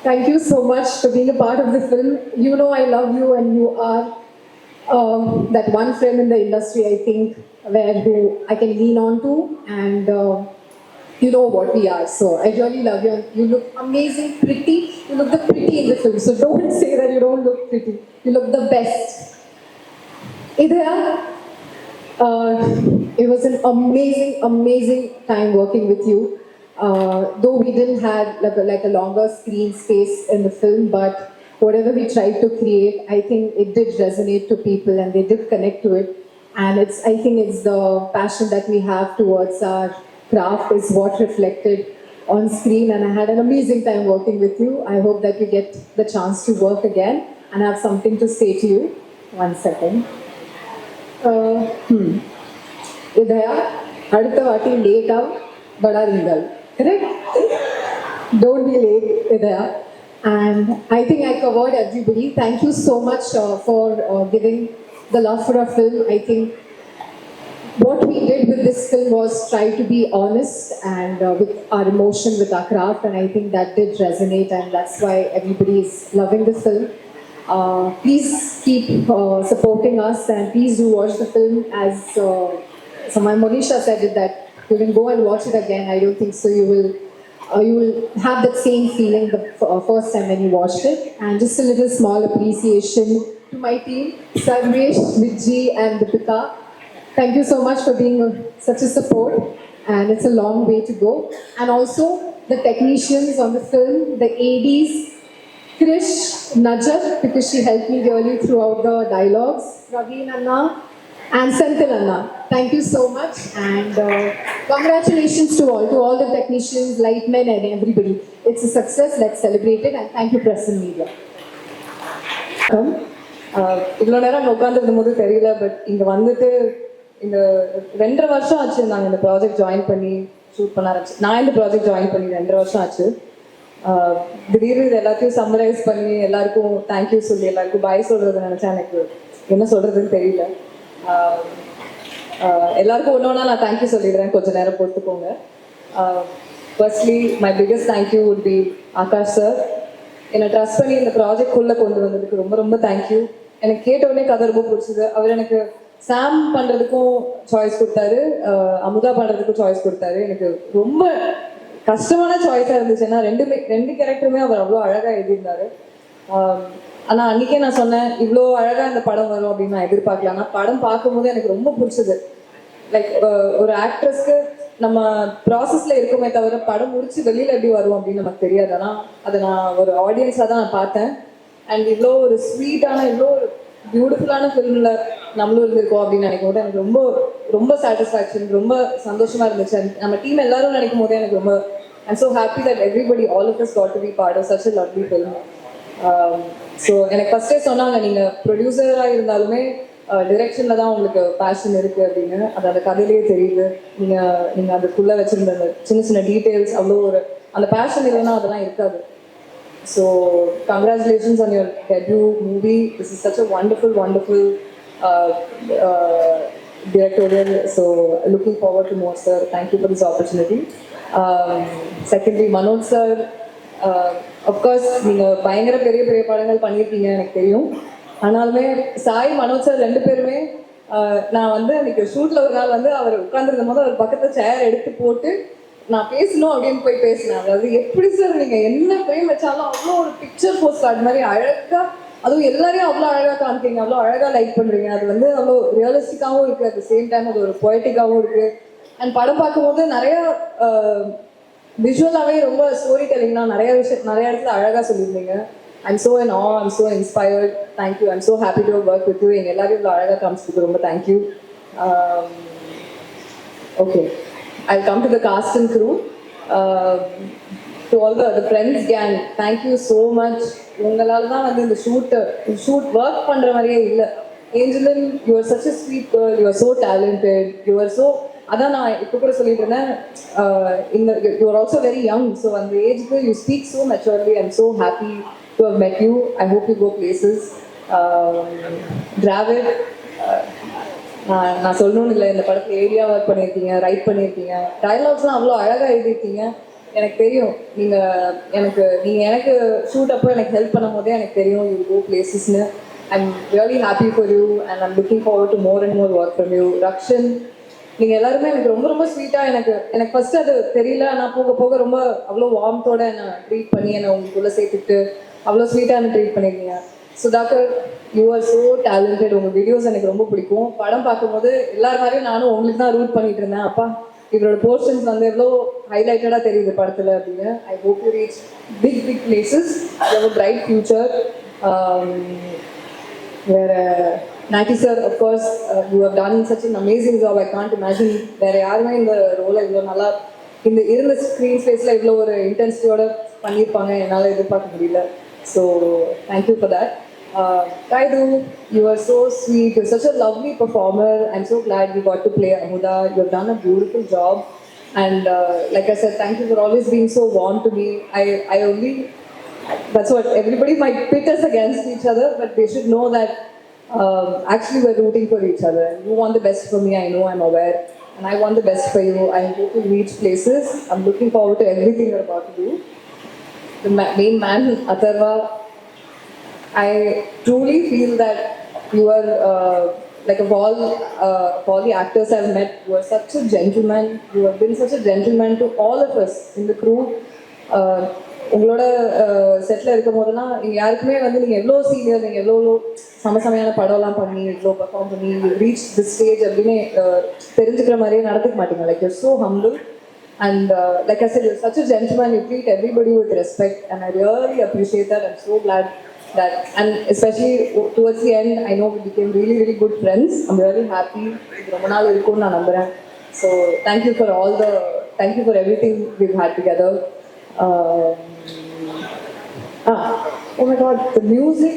thank you so much for being a part of the film. You know I love you, and you are that one friend in the industry, I think, who I can lean on to, and you know what we are. So I really love you. You look amazing, pretty. You look the pretty in the film. So don't say that you don't look pretty. You look the best. Idhaya, it was an amazing time working with you. Though we didn't have like a longer screen space in the film, but whatever we tried to create, I think it did resonate to people and they did connect to it. And I think it's the passion that we have towards our craft is what reflected on screen, and I had an amazing time working with you. I hope that you get the chance to work again, and I have something to say to you. One second. Idhaya, அடுத்த வாட்டி லேட்டா வராதீங்கள். Correct? Don't be late, Idhaya. And I think I covered everybody. Thank you so much for giving the love for our film. I think what we did with this film was try to be honest and with our emotion, with our craft, and I think that did resonate, and that's why everybody is loving the film. Please keep supporting us, and please do watch the film. As my Monisha said it, that you can go and watch it again. I don't think so. You will have that same feeling the first time when you watched it. And just a little small appreciation to my team, Sarvesh, Vijay and Deepika. Thank you so much for being such a support, and it's a long way to go. And also the technicians on the film, the ADs, Krish, Najat, because she helped me really throughout the dialogues, Raveen Anna, and Senthil Anna. Thank you so much, and congratulations to all the technicians, lightmen and everybody. It's a success, let's celebrate it, and thank you press and media. இவ்வளோ நேரம் அங்கே உட்காந்துருக்கும் போது தெரியல, but இங்கே வந்துட்டு இந்த 2.5 வருஷம் ஆச்சு நாங்கள் இந்த ப்ராஜெக்ட் ஜாயின் பண்ணி ஷூட் பண்ண ஆரம்பிச்சு. நான் இந்த ப்ராஜெக்ட் ஜாயின் பண்ணி 2.5 வருஷம் ஆச்சு. திடீர்னு இது எல்லாத்தையும் சம்மரைஸ் பண்ணி எல்லாருக்கும் தேங்க்யூ சொல்லி எல்லாருக்கும் பாய் சொல்கிறது நினச்சா எனக்கு என்ன சொல்கிறதுன்னு தெரியல. எல்லாருக்கும் ஒன்று ஒன்றா நான் தேங்க்யூ சொல்லிடுறேன், கொஞ்சம் நேரம் பொறுத்துக்கோங்க. Firstly my biggest thank you would be Akash sir. என்னை ட்ரஸ்ட் பண்ணி இந்த ப்ராஜெக்ட்குள்ளே கொண்டு வந்ததுக்கு ரொம்ப ரொம்ப தேங்க்யூ. எனக்கு கேட்ட உடனே கதை ரொம்ப பிடிச்சது. அவர் எனக்கு சாம் பண்ணுறதுக்கும் சாய்ஸ் கொடுத்தாரு, அமுதா பண்ணுறதுக்கும் சாய்ஸ் கொடுத்தாரு. எனக்கு ரொம்ப கஷ்டமான சாய்ஸாக இருந்துச்சு. ஏன்னா ரெண்டு கேரக்டருமே அவர் அவ்வளோ அழகாக எழுதியிருந்தாரு. ஆனால் அன்றைக்கே நான் சொன்னேன், இவ்வளோ அழகாக இந்த படம் வரும் அப்படின்னு நான் எதிர்பார்க்கல. ஆனால் படம் பார்க்கும்போது எனக்கு ரொம்ப பிடிச்சது. லைக் ஒரு ஆக்ட்ரஸ்க்கு நம்ம ப்ராசஸில் இருக்குமே தவிர படம் முடிச்சு வெளியில் எப்படி வரும் அப்படின்னு நமக்கு தெரியாது. ஆனால் அதை நான் ஒரு ஆடியன்ஸாக தான் நான் பார்த்தேன். அண்ட் இவ்வளோ ஒரு ஸ்வீட்டான இவ்வளோ ஒரு பியூட்டிஃபுல்லான ஃபிலிமில் நம்மளும் இருந்திருக்கோம் அப்படின்னு நினைக்கும் போது எனக்கு ரொம்ப ரொம்ப சாட்டிஸ்ஃபேக்ஷன், ரொம்ப சந்தோஷமாக இருந்துச்சு. நம்ம டீம் எல்லாரும் நினைக்கும் போதே எனக்கு ரொம்ப I'm so happy that everybody all of us got to be part of such a lovely film. So எனக்கு ஃபஸ்ட்டே சொன்னாங்க, நீங்கள் ப்ரொடியூசராக இருந்தாலுமே டிரெக்ஷனில் தான் உங்களுக்கு பேஷன் இருக்குது அப்படின்னு. அது அந்த கதையிலேயே தெரியுது. நீங்கள் அதுக்குள்ளே வச்சுருந்த அந்த சின்ன சின்ன டீட்டெயில்ஸ் அவ்வளோ ஒரு அந்த பேஷன் இல்லைன்னா அதெல்லாம் இருக்காது. So congratulations on your debut movie. This is such a wonderful directorial. So looking forward to more, sir. Thank you for this opportunity. Secondly, Manoj sir, of course நீங்கள் பயங்கர பெரிய பெரிய படங்கள் பண்ணியிருக்கீங்க எனக்கு தெரியும். ஆனாலுமே சாய் மனோஜ் சார் 2 பேருமே நான் வந்து அன்றைக்கி ஷூட்டில் ஒரு நாள் வந்து அவர் உட்காந்துருக்கும் போது அவர் பக்கத்தில் சேர் எடுத்து போட்டு நான் பேசணும் அப்படின்னு போய் பேசினேன். அதாவது எப்படி சார் நீங்கள் என்ன ஃப்ரேம் வச்சாலும் அவ்வளோ ஒரு பிக்சர் போஸ்ட் கார்டு மாதிரி அழகாக, அதுவும் எல்லாரையும் அவ்வளோ அழகாக காமிக்கிறீங்க, அவ்வளோ அழகாக லைக் பண்ணுறீங்க. அது வந்து அவ்வளோ ரியலிஸ்டிக்காகவும் இருக்குது, அட் த சேம் டைம் அது ஒரு பொயட்டிக்காகவும் இருக்குது. அண்ட் படம் பார்க்கும்போது நிறையா விஷுவலாகவே ரொம்ப ஸ்டோரி டெல்லிங்லாம் நிறைய இடத்துல அழகாக சொல்லியிருந்தீங்க. I'm so in awe, I'm so inspired. Thank you. I'm so happy to work with you. எங்கள் எல்லாரையும் இவ்வளோ அழகாக காமிச்சதுக்கு ரொம்ப thank you. Okay, I'll come to the cast and crew. To all the friends gang, thank you so much. உங்களால் தான் வந்து இந்த shoot work பண்ணுற மாதிரியே இல்லை. Angeline, you are such a sweet girl, you are so talented, you are so அதான் நான் இப்போ கூட சொல்லிட்டு இருந்தேன், you are also very young, so அந்த ஏஜுக்கு you speak so maturely. I'm so happy to have met you. I hope you go places. Dravid, நான் சொல்லணும்னு இல்லை, இந்த படத்தில் ஏரியா ஒர்க் பண்ணியிருக்கீங்க, ரைட் பண்ணியிருக்கீங்க, டயலாக்ஸ்லாம் அவ்வளோ அழகாக எழுதியிருக்கீங்க. எனக்கு தெரியும் நீங்கள் எனக்கு ஷூட் அப்போ எனக்கு ஹெல்ப் பண்ணும் போதே எனக்கு தெரியும் யூ கோ பிளேசஸ்னு. I'm really happy for you and I'm looking forward to more and more work from you. Rakshan, நீங்கள் எல்லாருமே எனக்கு ரொம்ப ரொம்ப ஸ்வீட்டாக எனக்கு ஃபஸ்ட்டு அது தெரியல, ஆனால் போக போக ரொம்ப அவ்வளோ வார்ம்த்தோடு என்னை ட்ரீட் பண்ணி என்னை உங்களுக்குள்ளே சேர்த்துட்டு அவ்வளோ ஸ்வீட்டாக என்னை ட்ரீட் பண்ணியிருக்கீங்க. Sudhakar, you are so talented. உங்கள் வீடியோஸ் எனக்கு ரொம்ப பிடிக்கும். படம் பார்க்கும்போது எல்லார் மாதிரியும் நானும் உங்களுக்கு தான் ரூட் பண்ணிட்டு இருந்தேன். அப்பா இவரோட போர்ஷன்ஸ் வந்து எவ்வளோ ஹைலைட்டடாக தெரியுது படத்தில் அப்படின்னு. I hope you reach big places, you have a bright future. வேறு Natty sir, of course you have done such an amazing job. I can't imagine வேறு யாருமே இந்த ரோலை இவ்வளோ நல்லா இருந்த ஸ்க்ரீன் ஸ்பேஸில் இவ்வளோ ஒரு இன்டென்சிட்டியோட பண்ணியிருப்பாங்க, என்னால் எதிர்பார்க்க முடியல. So thank you for that. Kaidu, you are so sweet. You're such a lovely performer. I'm so glad we got to play Amuda. You've done a beautiful job. And like I said, thank you for always being so warm to me. That's what everybody might pit us against each other, but they should know that actually we're rooting for each other. You want the best for me, I know, I'm aware. And I want the best for you. I hope you reach places. I'm looking forward to everything you're about to do. The main man, Atharva, I truly feel that you are like of all the actors I've met, you are such a gentleman. You have been such a gentleman to all of us in the crew. உங்களோட settle இருக்கும் போதெல்லாம் நீங்கள் யாருக்குமே வந்து நீங்கள் எவ்வளோ senior, நீங்கள் எவ்வளோ சமசமையான படம்லாம் பண்ணி இவ்வளோ பர்ஃபார்ம் பண்ணி ரீச் திஸ் ஸ்டேஜ் அப்படின்னு தெரிஞ்சுக்கிற மாதிரியே நடந்துக்க மாட்டீங்க. Like your so humble and like I said, you're such a gentleman. You treat everybody with respect and I really appreciate that. I'm so glad that, and especially towards the end, I know we became really, really good friends. I'm really happy. So thank you for everything we've had together. Oh my God, the music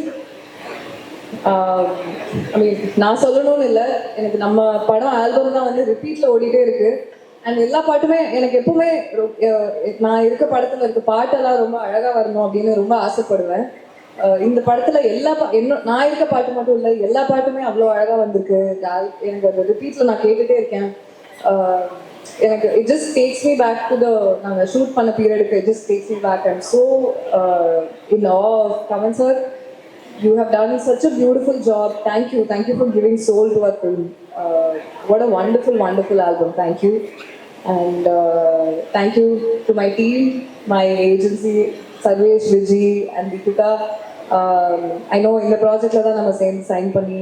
ஐ மீன் நான் சொல்லணும்னு இல்லை, எனக்கு நம்ம படம் album தான் வந்து ரிப்பீட்டில் ஓடிட்டே இருக்கு. அண்ட் எல்லா பாட்டுமே எனக்கு எப்பவுமே நான் இருக்க படத்தில் இருக்க பாட்டெல்லாம் ரொம்ப அழகாக வரணும் அப்படின்னு ரொம்ப ஆசைப்படுவேன். இந்த படத்தில் நான் இருக்க பாட்டு மட்டும் இல்லை, எல்லா பாட்டுமே அவ்வளோ அழகாக வந்திருக்கு. எனக்கு அந்த ரிப்பீட்டில் நான் கேட்டுகிட்டே இருக்கேன். எனக்கு it just takes me back to நாங்கள் ஷூட் பண்ண பீரியடுக்கு. It just takes me back. I'm so in awe of Kamal sir. You have done such a beautiful job. Thank you for giving soul to our film. What a wonderful, wonderful album. Thank you. And thank you to my team, my agency, Sarvesh, Vijay and Deepika. I know in the project la nama sign panni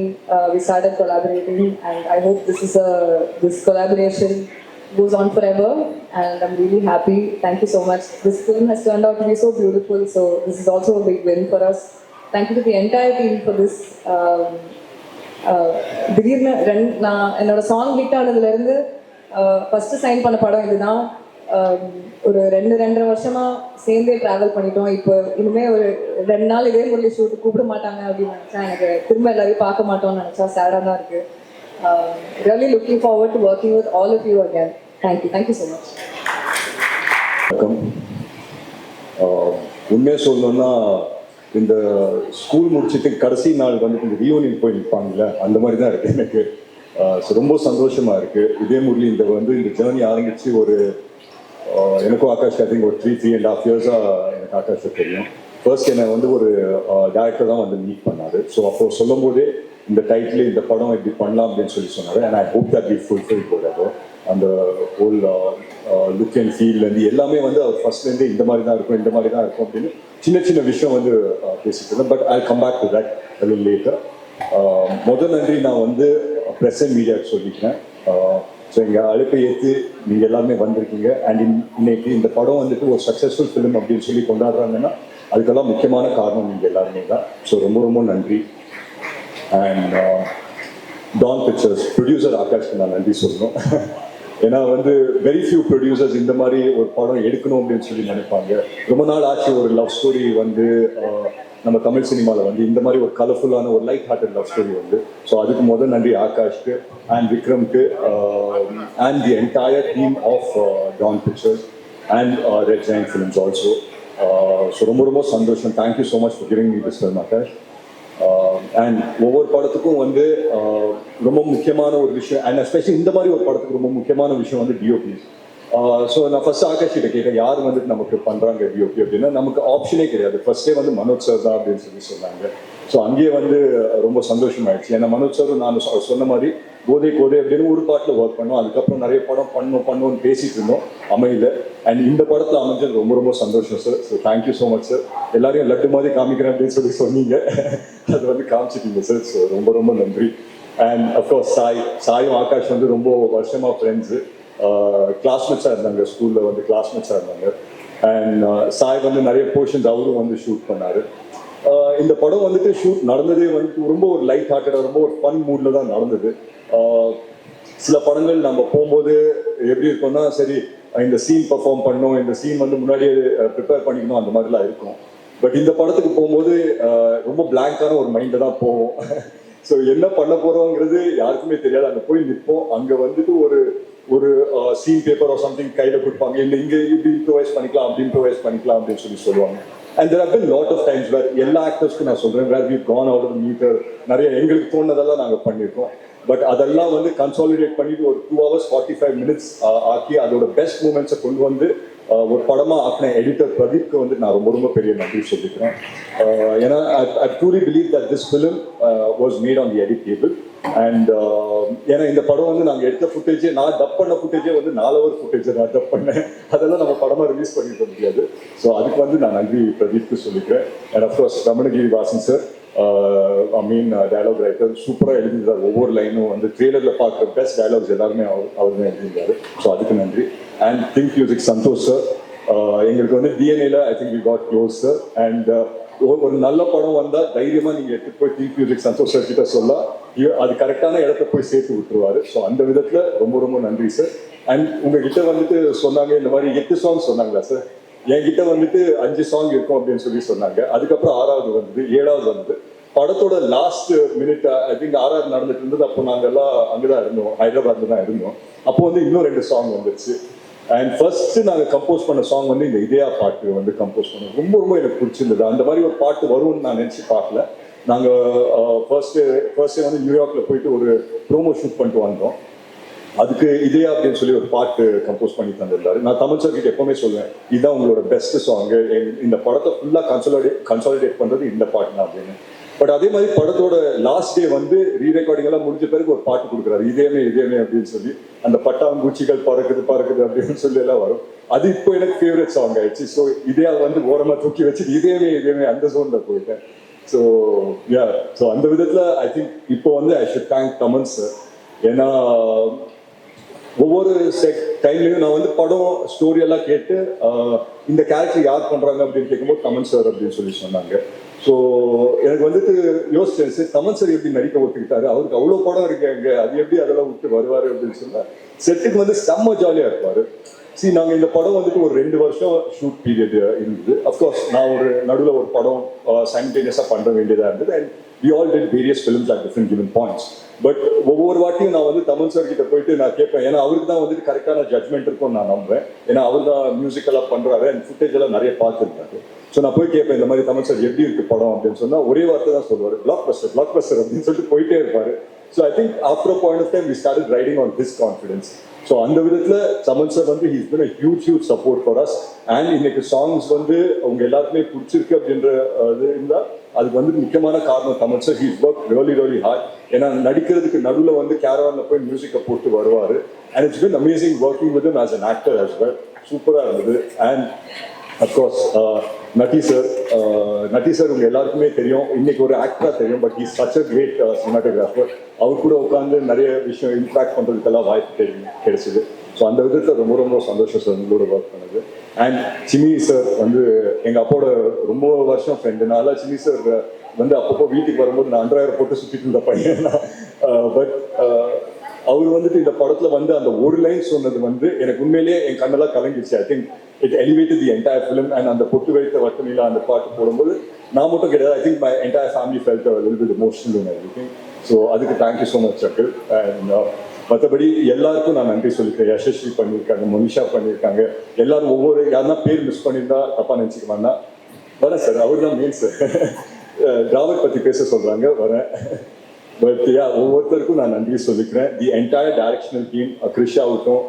we started collaborating, and I hope this collaboration goes on forever, and I'm really happy. Thank you so much. This film has turned out to be so beautiful, so this is also a big win for us. Thank you to the entire team for this. திடீர்னு நான் என்னோட song hit ஆனதுலேருந்து first sign பண்ண படம் இதுதான். ஒரு 2-2.5 வருஷமாக சேர்ந்தே travel பண்ணிட்டோம். இப்போ இனிமேல் ஒரு 2 நாள் இதே முரளி ஷூட்டு கூப்பிட மாட்டாங்க அப்படின்னு நினச்சா, எனக்கு திரும்ப எல்லாரையும் பார்க்க மாட்டோம்னு நினச்சா சேடாக தான் இருக்குது. Really looking forward to working with all of you again. Thank you so much. வணக்கம். உண்மையாக சொல்லணும்னா, இந்த ஸ்கூல் முடிச்சுட்டு கடைசி நாள் வந்து இந்த ரீயூனியன் போய் நிற்பாங்கல்ல, அந்த மாதிரி தான் இருக்குது எனக்கு. ரொம்ப சந்தோஷமாக இருக்குது. இதே முரளி இந்த ஜேர்னி ஆரம்பிச்சு ஒரு எனக்கும் ஆகாஷ் ஐ திங்க் ஒரு 3.5 இயர்ஸாக எனக்கு ஆகாஷை தெரியும். ஃபர்ஸ்ட் என்னை ஒரு டேரக்டர் தான் மீட் பண்ணாரு. ஸோ அப்போ சொல்லும் போதே இந்த டைட்டில் இந்த படம் இப்படி பண்ணலாம் அப்படின்னு சொன்னார். And I hope that we fulfil போடாதோ அந்த ஹோல் லுக் அண்ட் ஃபீல்லேருந்து எல்லாமே அவர் ஃபர்ஸ்ட்லேருந்து இந்த மாதிரி தான் இருக்கும் அப்படின்னு சின்ன விஷயம் பேசிட்டு இருந்தேன். But I come back to that a little later. முதல் நன்றி நான் ப்ரெஸ் அண்ட் மீடியாவுக்கு சொல்லிக்கிறேன். ஸோ எங்கள் அழைப்பை ஏற்று நீங்கள் எல்லாருமே வந்திருக்கீங்க. அண்ட் இன்னைக்கு இந்த படம் ஒரு சக்ஸஸ்ஃபுல் ஃபிலிம் அப்படின்னு சொல்லி கொண்டாடுறாங்கன்னா அதுக்கெல்லாம் முக்கியமான காரணம் நீங்கள் எல்லாருமே தான். ஸோ ரொம்ப நன்றி. அண்ட் டான் பிக்சர்ஸ் ப்ரொடியூசர் ஆகாஷ்க்கு நான் நன்றி சொல்லணும். ஏன்னா வெரி ஃபியூ ப்ரொடியூசர்ஸ் இந்த மாதிரி ஒரு படம் எடுக்கணும் அப்படின்னு சொல்லி நினைப்பாங்க. ரொம்ப நாள் ஆச்சு ஒரு லவ் ஸ்டோரி நம்ம தமிழ் சினிமாவில் இந்த மாதிரி ஒரு கலர்ஃபுல்லான ஒரு light hearted love story so அதுக்கு முதல் நன்றி ஆகாஷ்க்கு அண்ட் விக்ரம்க்கு and the entire team of Dawn Pictures and Red Giant Films also. So ரொம்ப சந்தோஷம். Thank you so much for giving me this film Akash. And ஒவ்வொரு படத்துக்கும் ரொம்ப முக்கியமான ஒரு விஷயம், அண்ட் எஸ்பெஷலி இந்த மாதிரி ஒரு படத்துக்கு ரொம்ப முக்கியமான விஷயம் டிஓபிஸ். ஸோ நான் ஃபர்ஸ்ட் ஆகாஷ் கிட்ட கேட்டேன், யார் நமக்கு பண்ணுறாங்க டிஓபி அப்படின்னா நமக்கு ஆப்ஷனே கிடையாது. ஃபர்ஸ்டே மனோஜ் சார் தான் அப்படின்னு சொன்னாங்க. ஸோ அங்கேயே ரொம்ப சந்தோஷமாயிடுச்சு. ஏன்னா மனோஜ் சார் நான் சொன்ன மாதிரி கோதை அப்படின்னு ஒரு பாட்டில் ஒர்க் பண்ணோம். அதுக்கப்புறம் நிறைய படம் பண்ணுவோம்னு பேசிட்டு இருந்தோம், அமையல. அண்ட் இந்த படத்தில் அமைஞ்சது ரொம்ப சந்தோஷம் sir. So thank you so much sir. எல்லாரையும் லட்டு மாதிரி காமிக்கிறேன் அப்படின்னு சொன்னீங்க, அது காமிச்சிட்டீங்க சார். ஸோ ரொம்ப நன்றி. அண்ட் அஃப்கோர்ஸ் சாயும் ஆகாஷ் ரொம்ப வருஷமாக ஃப்ரெண்ட்ஸு, கிளாஸ்மேட்ஸாக இருந்தாங்க, ஸ்கூலில் கிளாஸ்மேட்ஸாக இருந்தாங்க. அண்ட் சாய் நிறைய போர்ஷன்ஸ் அவரும் ஷூட் பண்ணார். இந்த படம் ஷூட் நடந்ததே ரொம்ப ஒரு லைட் ஹார்ட்டடாக ரொம்ப ஒரு ஃபன் மூடில் தான் நடந்தது. சில படங்கள் நம்ம போகும்போது எப்படி இருக்கோம்னா, சரி இந்த சீன் பர்ஃபார்ம் பண்ணணும், இந்த சீன் முன்னாடியே ப்ரிப்பேர் பண்ணிக்கணும், அந்த மாதிரிலாம் இருக்கும். பட் இந்த படத்துக்கு போகும்போது ரொம்ப பிளாங்கான ஒரு மைண்டில் தான் போவோம். ஸோ என்ன பண்ண போகிறோங்கிறது யாருக்குமே தெரியாது. அங்கே போய் நிற்போம், அங்கே ஒரு சீன் பேப்பர் ஆர் சம்திங் கையில் கொடுப்பாங்க, இல்லை இங்கே இப்படி இம்ப்ரூவைஸ் பண்ணிக்கலாம் அப்படின்னு சொல்லுவாங்க. And there have been lot of times where எல்லா ஆக்டர்ஸ்க்கு நான் சொல்கிறேன், where we've gone out of the meter, நிறைய எங்களுக்கு தோணுனதெல்லாம் நாங்கள் பண்ணியிருக்கோம். பட் அதெல்லாம் கன்சாலிடேட் பண்ணிட்டு ஒரு 2 hours 45 minutes ஆக்கி அதோட பெஸ்ட் மூமெண்ட்ஸை கொண்டு ஒரு படமாக ஆக்கின எடிட்டர் பிரதீப்க்கு நான் ரொம்ப பெரிய நன்றி சொல்லிக்கிறேன். ஏன்னா I truly believe that this film was made on the edit table. And ஏன்னா இந்த படம் நாங்கள் எடுத்த ஃபுட்டேஜே, நான் டப் பண்ண ஃபுட்டேஜே 4 hour ஃபுட்டேஜை நான் டப் பண்ணேன். அதெல்லாம் நம்ம படமாக ரிலீஸ் பண்ணிக்க முடியாது. ஸோ அதுக்கு நான் நன்றி பிரதீப்க்கு சொல்லிக்கிறேன். And of course Ramanagiri Vasan sir, dialogue writer, சூப்பராக எழுதியிருந்தார். ஒவ்வொரு லைனும் ட்ரெய்லரில் பார்க்குற பெஸ்ட் டயலாக்ஸ் எல்லாருமே அவர் தான் எழுதியிருந்தார். ஸோ அதுக்கு நன்றி. And Think Music Santhosh sir, எங்களுக்கு டிஎன்ஏல I think we got close sir. And ஒரு நல்ல படம் வந்தால் தைரியமாக நீங்கள் எடுத்துகிட்டு போய் திங்க் மியூசிக் சந்தோஷ் சார் கிட்ட சொல்லலாம், அது கரெக்டான இடத்த போய் சேர்த்து விட்டுருவாரு. ஸோ அந்த விதத்தில் ரொம்ப நன்றி சார். அண்ட் உங்ககிட்ட சொன்னாங்க இந்த மாதிரி 8 songs சொன்னாங்களா சார்? என்கிட்ட 5 song இருக்கும் அப்படின்னு சொன்னாங்க. அதுக்கப்புறம் 6வது வந்தது, 7வது வந்தது. படத்தோட last minute I think RR நடந்துட்டு இருந்தது. அப்போ நாங்கள் எல்லாம் அங்கதான் இருந்தோம், ஹைதராபாத்ல தான் இருந்தோம். அப்போ வந்து இன்னும் 2 சாங் வந்துச்சு. அண்ட் ஃபர்ஸ்ட் நாங்கள் கம்போஸ் பண்ண சாங் வந்து இந்த இதயா பாட்டு வந்து கம்போஸ் பண்ணோம். ரொம்ப ரொம்ப எனக்கு பிடிச்சிருந்தது. அந்த மாதிரி ஒரு பாட்டு வரும்னு நான் நினச்சி பார்க்கல. நாங்கள் ஃபர்ஸ்ட் வந்து நியூயார்க்கில் போயிட்டு ஒரு ப்ரோமோ ஷூட் பண்ணிட்டு வந்தோம். அதுக்கு இதயா அப்படின்னு சொல்லி ஒரு பாட்டு கம்போஸ் பண்ணி தந்திருந்தாரு. நான் தமிழ் சார் கிட்ட எப்பவுமே சொல்லுவேன், இதுதான் உங்களோட பெஸ்ட் சாங்கு, இந்த படத்தை ஃபுல்லாக கன்சாலிடேட் பண்ணுறது இந்த பாட்டு தான் அப்படின்னு. பட் அதே மாதிரி படத்தோட லாஸ்ட் டே வந்து ரீரெக்கார்டிங் எல்லாம் முடிஞ்ச பிறகு ஒரு பாட்டு கொடுக்குறாரு, இதேமே அப்படின்னு சொல்லி. அந்த பட்டாம்பூச்சிகள் பறக்குது அப்படின்னு சொல்லி எல்லாம் வரும். அது இப்போ எனக்கு ஃபேவரட் சாங் ஆயிடுச்சு. ஸோ இதே வந்து ஓரமாக தூக்கி வச்சு இதேமே அந்த ஜோனில் போயிட்டேன். ஸோ ஸோ அந்த விதத்தில் ஐ திங்க் இப்போ வந்து I should thank Thaman sir. ஏன்னா ஒவ்வொரு டைம்லையும் நான் வந்து படம் ஸ்டோரி எல்லாம் கேட்டு இந்த கேரக்டர் யார் பண்ணுறாங்க அப்படின்னு கேட்கும்போது தமன் சார் அப்படின்னு சொல்லி சொன்னாங்க. ஸோ எனக்கு வந்துட்டு யோசிச்சேன், சரி தமன் சார் எப்படி நடிக்க ஒத்துக்கிட்டாரு, அவருக்கு அவ்வளோ படம் இருக்கு அங்கே, அது எப்படி அதெல்லாம் விட்டு வருவார் அப்படின்னு சொன்னால் செட்டுக்கு வந்து செம்ம ஜாலியாக இருப்பார். நாங்கள் இந்த படம் வந்துட்டு ஒரு 2 வருஷம் ஷூட் பீரியட் இருந்தது. அஃப்கோர்ஸ் நான் ஒரு நடுவில் ஒரு படம் சைமல்டேனியஸாக பண்ண வேண்டியதாக இருந்தது. And we all did various films at different given points. But ஒவ்வொரு வாட்டியும் நான் வந்து தமன் சார் கிட்ட போயிட்டு நான் கேட்பேன், ஏன்னா அவருக்கு தான் வந்துட்டு கரெக்டான ஜட்மெண்ட் இருக்கும்னு நான் நம்புவேன். ஏன்னா அவர் தான் மியூசிக்கெல்லாம் பண்ணுறாரு அண்ட் ஃபுட்டேஜ் எல்லாம் நிறைய பார்த்துருக்காரு. ஸோ நான் போய் கேட்பேன், இந்த மாதிரி தமன் சார் எப்படி இருக்கு படம் அப்படின்னு சொன்னால் ஒரே வார்த்தை தான் சொல்லுவார், பிளாக் பஸ்டர் அப்படின்னு சொல்லிட்டு போயிட்டே இருப்பார். So I think after a point of time we started riding on this confidence. So அந்த விதத்தில் தமன் சார் வந்து he's been a huge support for us. And இன்னைக்கு சாங்ஸ் வந்து அவங்க எல்லாருக்குமே பிடிச்சிருக்கு அப்படின்ற இது இருந்தால் அதுக்கு வந்து முக்கியமான காரணம் Thaman sir. He's work really hard. ஏன்னா நடிக்கிறதுக்கு நடுவில் வந்து கேரவானில் போய் மியூசிக்கை போட்டு வருவார். And it's been amazing working with him as an actor as well. சூப்பராக இருந்தது. அண்ட் அஃப்கோர்ஸ் நட்டி சார் உங்க எல்லாருக்குமே தெரியும், இன்னைக்கு ஒரு ஆக்டரா தெரியும், but he's such a great cinematographer. அவர் கூட உட்காந்து நிறைய விஷயம் இன்ட்ராக்ட் பண்றதுக்கெல்லாம் வாய்ப்பு கிடைச்சிது. ஸோ அந்த விதத்தில் ரொம்ப சந்தோஷம் சார் உங்களோட ஒர்க் பண்ணது. அண்ட் சிமி சார் வந்து எங்கள் அப்பாவோட ரொம்ப வருஷம் ஃப்ரெண்டுனால சிமி சார் வந்து அப்பப்போ வீட்டுக்கு வரும்போது நான் அண்டர்வேர் போட்டு சுற்றிட்டு இருந்த பையன். பட் அவர் வந்துட்டு இந்த படத்தில் வந்து அந்த ஒரு லைன் சொன்னது வந்து எனக்கு உண்மையிலேயே என் கண்ணெல்லாம் கலங்கிடுச்சு. I think it elevated the entire film. And அந்த பொட்டு வைத்த வட்டமில்லா அந்த பாட்டு போடும்போது நான் மட்டும் கிடையாது, I think my entire family felt a little bit emotional in everything. So அதுக்கு தேங்க்யூ ஸோ மச் அக்கில். அண்ட் மற்றபடி எல்லாருக்கும் நான் நன்றி சொல்லிக்கிறேன். யசஸ்வி பண்ணியிருக்காங்க, மனிஷா பண்ணியிருக்காங்க, எல்லாரும் ஒவ்வொரு யாருன்னா பேர் மிஸ் பண்ணியிருந்தா தப்பாக நினச்சிக்குவான்னா வரேன் சார், அவர் தான் மெயின் சார். டிராவட் பற்றி பேச சொல்கிறாங்க, வரேன். பட் ஒவ்வொருத்தருக்கும் நான் நன்றி சொல்லிக்கிறேன். The entire directional team, Krish ஆகட்டும்,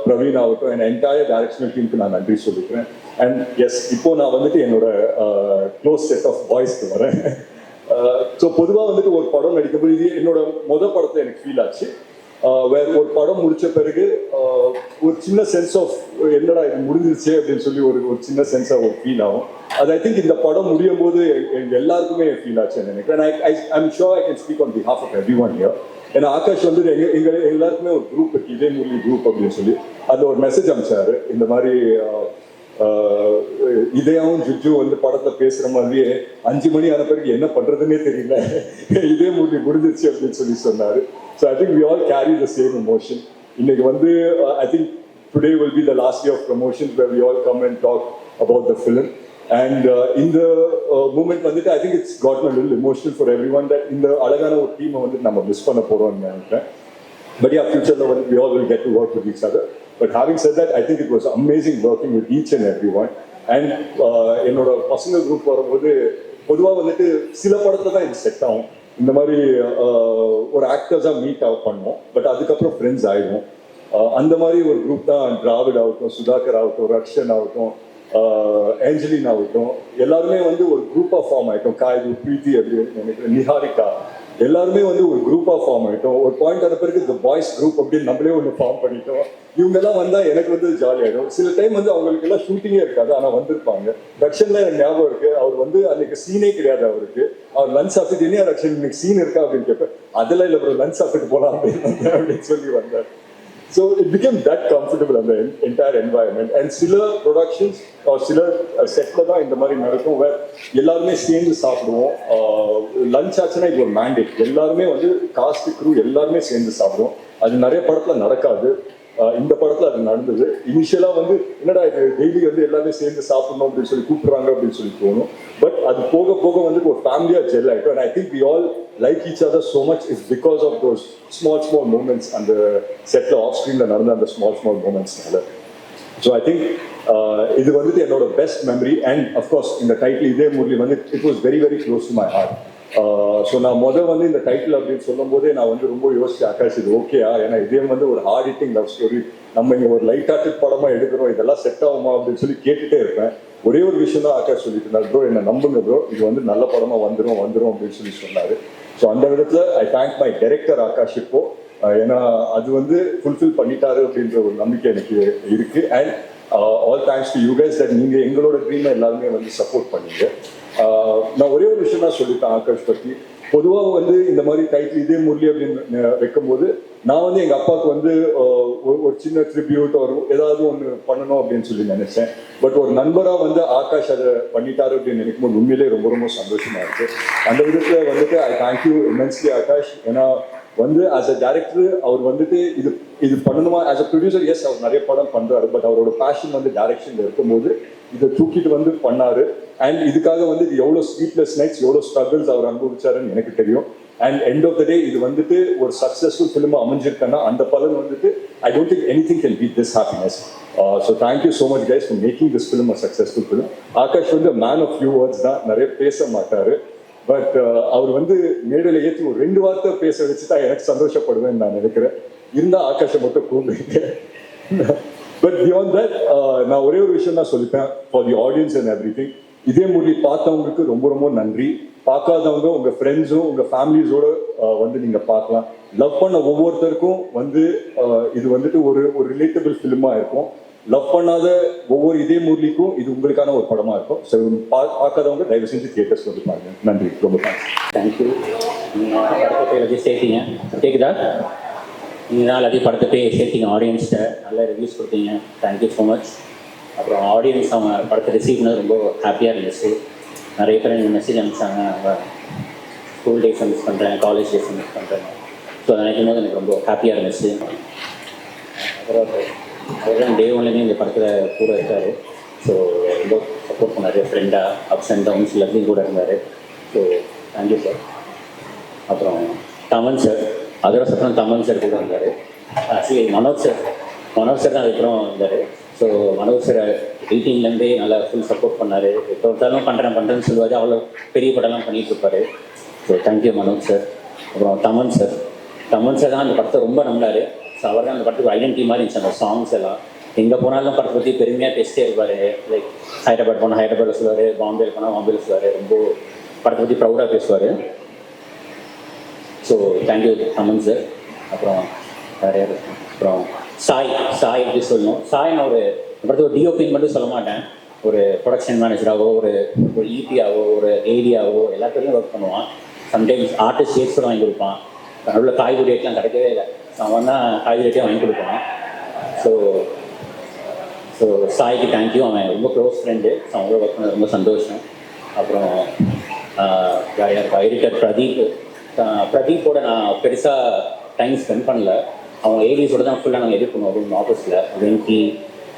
பிரவீன் ஆகட்டும், என் என்டையர் டைரக்ஷனல் டீமுக்கு நான் நன்றி சொல்லிக்கிறேன். அண்ட் எஸ், இப்போ நான் வந்துட்டு என்னோட க்ளோஸ் செட் ஆஃப் பாய்ஸ்க்கு வரேன். ஸோ பொதுவாக வந்துட்டு ஒரு படம் நடிக்கும்போது இது என்னோட மொதல் படத்தில் எனக்கு ஃபீல் ஆச்சு. வேற ஒரு படம் முடிச்ச பிறகு ஒரு சின்ன சென்ஸ் ஆஃப் என்னடா இது முடிஞ்சிருச்சு அப்படின்னு சொல்லி ஒரு சின்ன சென்ஸாக ஒரு ஃபீல் ஆகும். அது ஐ திங்க் இந்த படம் முடியும் போது எல்லாருக்குமே ஃபீல் ஆச்சுன்னு நினைக்கிறேன். I'm sure I can speak on behalf of everyone here. ஏன்னா ஆகாஷ் வந்து எங்க எல்லாருக்குமே ஒரு குரூப் இருக்கு, இதே முரளி குரூப் அப்படின்னு சொல்லி அதில் ஒரு மெசேஜ் அனுப்பிச்சாரு. இந்த மாதிரி இதயம் ஜுஜு வந்து படத்துல பேசுற மாதிரியே 5 மணி ஆன பிறகு என்ன பண்றதுன்னே தெரியல, இதே முரளி முடிஞ்சிருச்சு அப்படின்னு சொல்லி சொன்னாரு. So I think we all carry the same emotion. இன்னைக்கு வந்து I think today will be the last day of promotion where we all come and talk about the film. And இந்த மூமெண்ட் வந்துட்டு I think it's gotten a little emotional for everyone that இந்த அழகான ஒரு டீமை வந்து நம்ம miss பண்ண போறோம்னு நினைக்கிறேன். But yeah, future we all will get to work with each other. But having said that, I think it was amazing working with each and everyone. And என்னோட பசங்க குரூப் வரும்போது பொதுவாக வந்துட்டு சில படத்துல தான் இது செட் ஆகும். இந்த மாதிரி ஒரு ஆக்டர்ஸாக மீட் அவுட் பண்ணுவோம், பட் அதுக்கப்புறம் ஃப்ரெண்ட்ஸ் ஆகிடும். அந்த மாதிரி ஒரு குரூப் தான் டிராவிட் ஆகட்டும், சுதாகர் ஆகட்டும், ரக்ஷன் ஆகட்டும், ஏஞ்சலின் ஆகட்டும், எல்லாருமே வந்து ஒரு குரூப்பாக ஃபார்ம் ஆகிட்டோம். காய்து, பிரீத்தி அப்படின்னு நினைக்கிறேன், நிஹாரிகா, எல்லாருமே வந்து ஒரு குரூப்பாக ஃபார்ம் ஆகிட்டோம். ஒரு பாயிண்ட் ஆன பிறகு இந்த பாய்ஸ் குரூப் அப்படின்னு நம்மளே ஒன்று ஃபார்ம் பண்ணிட்டோம். இவங்கெல்லாம் வந்தால் எனக்கு வந்து ஜாலியாகிடும். சில டைம் வந்து அவங்களுக்கு எல்லாம் ஷூட்டிங்கே இருக்காது, ஆனால் வந்திருப்பாங்க. ரக்ஷன்ல எனக்கு ஞாபகம் இருக்கு, அவர் வந்து அன்னைக்கு சீனே கிடையாது அவருக்கு. அவர் லஞ்ச் சாப்பிட்டு என்ன ரக்ஷன் இன்னைக்கு சீன் இருக்கா அப்படின்னு கேட்பேன். அதெல்லாம் இல்லை ப்ரோ, லஞ்ச் சாப்பிட்டு போகலாம் அப்படின்னு சொல்லி வந்தார். So it became that comfortable on the entire environment. And சில ப்ரொடக்ஷன்ஸ் சில செட்டில் தான் இந்த மாதிரி நடக்கும், வேறு எல்லாருமே சேர்ந்து சாப்பிடுவோம். லஞ்ச் ஆச்சுன்னா இது ஒரு மேண்டேட், எல்லாருமே வந்து காஸ்ட் க்ரூ எல்லாருமே சேர்ந்து சாப்பிடுவோம். அது நிறைய படத்தில் நடக்காது. இந்த படத்துல அது நடந்தது. இனிஷியலா வந்து என்னடா இது டெய்லி வந்து எல்லாமே சேர்ந்து சாப்பிடணும் அப்படின்னு சொல்லி கூப்பிடுறாங்க அப்படின்னு சொல்லி தோணும். பட் அது போக போக வந்து ஒரு ஃபேமிலியா ஜெல் ஆயிட்டோம். And I think we all like each other so much is because of those small moments அந்த செட்ல ஆஃப் ஸ்க்ரீன்ல நடந்த அந்த ஸ்மால் மூமெண்ட்ஸ்னால. ஸோ ஐ திங்க் இது வந்துட்டு என்னோட பெஸ்ட் மெமரி. அண்ட் அஃப்கோர்ஸ் இந்த டைட்டில் இதே முரளி வந்து it was very very close to my heart. So நான் வந்து இந்த டைட்டில் அப்படின்னு சொல்லும் போதே நான் வந்து ரொம்ப யோசிச்சு ஆகாஷ் இது ஓகேயா, ஏன்னா இதே வந்து ஒரு ஹார்ட் ஹிட்டிங் லவ் ஸ்டோரி, நம்ம இங்கே ஒரு லைட் ஹார்ட்டட் படமா எடுக்கிறோம், இதெல்லாம் செட் ஆகுமா அப்படின்னு சொல்லி கேட்டுட்டே இருப்பேன். ஒரே ஒரு விஷயம் தான் ஆகாஷ் சொல்லிட்டு இருந்தார், ப்ரோ என்ன நம்புங்க ப்ரோ, இது வந்து நல்ல படமா வந்துடும் அப்படின்னு சொல்லி சொன்னாரு. ஸோ அந்த விதத்தில் I thank my director Akash இப்போ, ஏன்னா அது வந்து ஃபுல்ஃபில் பண்ணிட்டாரு அப்படின்ற ஒரு நம்பிக்கை எனக்கு இருக்கு. And all thanks to you guys that நீங்கள் எங்களோட ட்ரீமை எல்லாருமே வந்து சப்போர்ட் பண்ணீங்க. நான் ஒரே ஒரு விஷயம் தான் சொல்லிட்டேன் ஆகாஷ் பற்றி. பொதுவாக வந்து இந்த மாதிரி டைட்டில் இதே முரளி அப்படின்னு வைக்கும்போது நான் வந்து எங்கள் அப்பாவுக்கு வந்து ஒரு சின்ன ட்ரிபியூட் ஒரு ஏதாவது ஒன்று பண்ணணும் அப்படின்னு சொல்லி நினைச்சேன். பட் ஒரு நண்பராக வந்து ஆகாஷ் அதை பண்ணிட்டாரு அப்படின்னு நினைக்கும்போது உண்மையிலே ரொம்ப ரொம்ப சந்தோஷமா இருக்கு. அந்த விதத்தில் வந்துட்டு ஐ தேங்க்யூ இமென்ஸ்லி ஆகாஷ். ஏன்னா வந்து ஆஸ் அ டைரக்டர் அவர் வந்துட்டு இது பண்ணணுமா, ஆஸ் அ ப்ரொடியூசர் எஸ் அவர் நிறைய படம் பண்றாரு, பட் அவரோட பேஷன் வந்து டைரக்ஷன்ல இருக்கும்போது இதை தூக்கிட்டு வந்து பண்ணாரு. அண்ட் இதுக்காக வந்து இது எவ்வளோ ஸ்லீப்லெஸ் நைட்ஸ் எவ்வளோ ஸ்ட்ரகிள்ஸ் அவர் அனுபவிச்சாருன்னு எனக்கு தெரியும். And end of the day இது வந்துட்டு ஒரு சக்ஸஸ்ஃபுல் ஃபிலிமா அமைஞ்சிருக்கேன்னா அந்த பலன் வந்துட்டு I don't think anything can beat this happiness. So thank you so much guys for making this film a successful film. Akash வந்து மேன் ஆஃப் ஃபியூ வேர்ட்ஸ் தான், நிறைய பேச மாட்டாரு. பட் அவர் வந்து மேடையில் ஏற்றி ஒரு 2 வார்த்தை பேச வச்சுட்டா எனக்கு சந்தோஷப்படுவேன்னு நான் நினைக்கிறேன். இருந்தால் ஆகாஷை மட்டும் கூப்பிடுங்க. பட் பியாண்ட் தட் நான் ஒரே ஒரு விஷயம் தான் சொல்லிப்பேன் for the audience and everything. இதே மூவி பார்த்தவங்களுக்கு ரொம்ப ரொம்ப நன்றி. பார்க்காதவங்க உங்கள் ஃப்ரெண்ட்ஸும் உங்கள் ஃபேமிலிஸோட வந்து நீங்கள் பார்க்கலாம். லவ் பண்ண ஒவ்வொருத்தருக்கும் வந்து இது வந்துட்டு ஒரு ரிலேட்டபிள் ஃபிலிமாக இருக்கும். லவ் பண்ணாத ஒவ்வொரு இதே முரளிக்கும் இது உங்களுக்கான ஒரு படமாக இருக்கும். ஸோ பார்க்காதவங்க தயவு செஞ்சு தியேட்டர்ஸ் வந்து பாருங்க. நன்றி, ரொம்ப தேங்க்ஸ். தேங்க்யூ. நீங்கள் படத்தை போய் எல்லாத்தையும் சேர்த்தீங்க, கேட்குதா? நீங்கள் தான் எல்லாத்தையும் படத்தை போய் சேர்த்தீங்க, ஆடியன்ஸ்கிட்ட நல்ல ரிவ்யூஸ் கொடுத்தீங்க. Thank you so much. அப்புறம் ஆடியன்ஸ் அவங்க படத்தை ரிசீவ் பண்ணது ரொம்ப ஹாப்பியாக இருந்துச்சு. நிறைய பேர் எனக்கு மெசேஜ் அனுப்பிச்சாங்க, அவங்க ஸ்கூல் டேஸ் மிஸ் பண்ணுறேன், காலேஜ் டேஸ் மிஸ் பண்ணுறேன். ஸோ அதை நினைக்கும் போது எனக்கு ரொம்ப ஹாப்பியாக இருந்துச்சு. அப்புறம் அவர்தான் டே ஒன்லேயுமே இந்த படத்தில் கூட இருக்கார். ஸோ ரொம்ப சப்போர்ட் பண்ணார், ஃப்ரெண்டாக அப்ஸ் அண்ட் டவுன்ஸ் எல்லாத்தையும் கூட இருந்தார். So thank you sir. அப்புறம் தமன் சார், அதோட சப்பரம் தமன் சார் கூட இருந்தார். ஆக்சுவலி மனோஜ் சார் தான் அதுக்கப்புறம் இருந்தார். ஸோ மனோஜ் சார் எடிட்டிங்லேருந்தே நல்லா ஃபுல் சப்போர்ட் பண்ணார். இப்போ ஒருத்தாலும் பண்ணுறேன்னு சொல்லுவார், அவ்வளோ பெரிய படம்லாம் பண்ணிகிட்டு இருப்பார். So thank you Manoj sir. அப்புறம் தமன் சார் தான் அந்த படத்தை ரொம்ப நம்பினார். ஸோ அவர் தான் அந்த படத்துக்கு ஐடென்டிட்டி மாதிரி இருந்துச்சு. அந்த சாங்ஸ் எல்லாம் எங்கே போனாலும் படத்தை பற்றி பெருமையாக பேசிட்டே இருப்பார். லைக் ஹைதராபாத் போனால் ஹைதராபாத்தில் சொல்லுவார், பாம்பேயில் போனால் பாம்பேயில் சொல்லுவார். ரொம்ப படத்தை பற்றி ப்ரௌடாக பேசுவார். So thank you Thaman sir. அப்புறம் வேறு யார்? அப்புறம் சாய் எப்படி சொல்லணும், சாய் நான் ஒரு படத்தை ஒரு டிஓபின்னு மட்டும் சொல்ல மாட்டேன். ஒரு ப்ரொடக்ஷன் மேனேஜராகவோ ஒரு இபியாவோ ஒரு ஏடியாவோ எல்லாத்துலேயும் ஒர்க் பண்ணுவான். சம்டைம்ஸ் ஆர்டிஸ்ட் ரேட்ஸ் கூட வாங்கி கொடுப்பான். நடுவில் காய்கறி ரேட்லாம் கிடைக்கவே இல்லை, அவன் தான் காய்கறி ரேட்டே வாங்கி கொடுப்பான். ஸோ சாய்க்கு தேங்க்யூ. அவன் ரொம்ப க்ளோஸ் ஃப்ரெண்டு. ஸோ அவங்கள ஒர்க் பண்ண ரொம்ப சந்தோஷம். அப்புறம் எடிட்டர் பிரதீப்போட நான் பெருசாக டைம் ஸ்பெண்ட் பண்ணல. அவங்க ஏடிஸோட தான் ஃபுல்லாக நாங்கள் எடிட் பண்ணுவோம் ரூம் ஆஃபீஸில், வெங்கி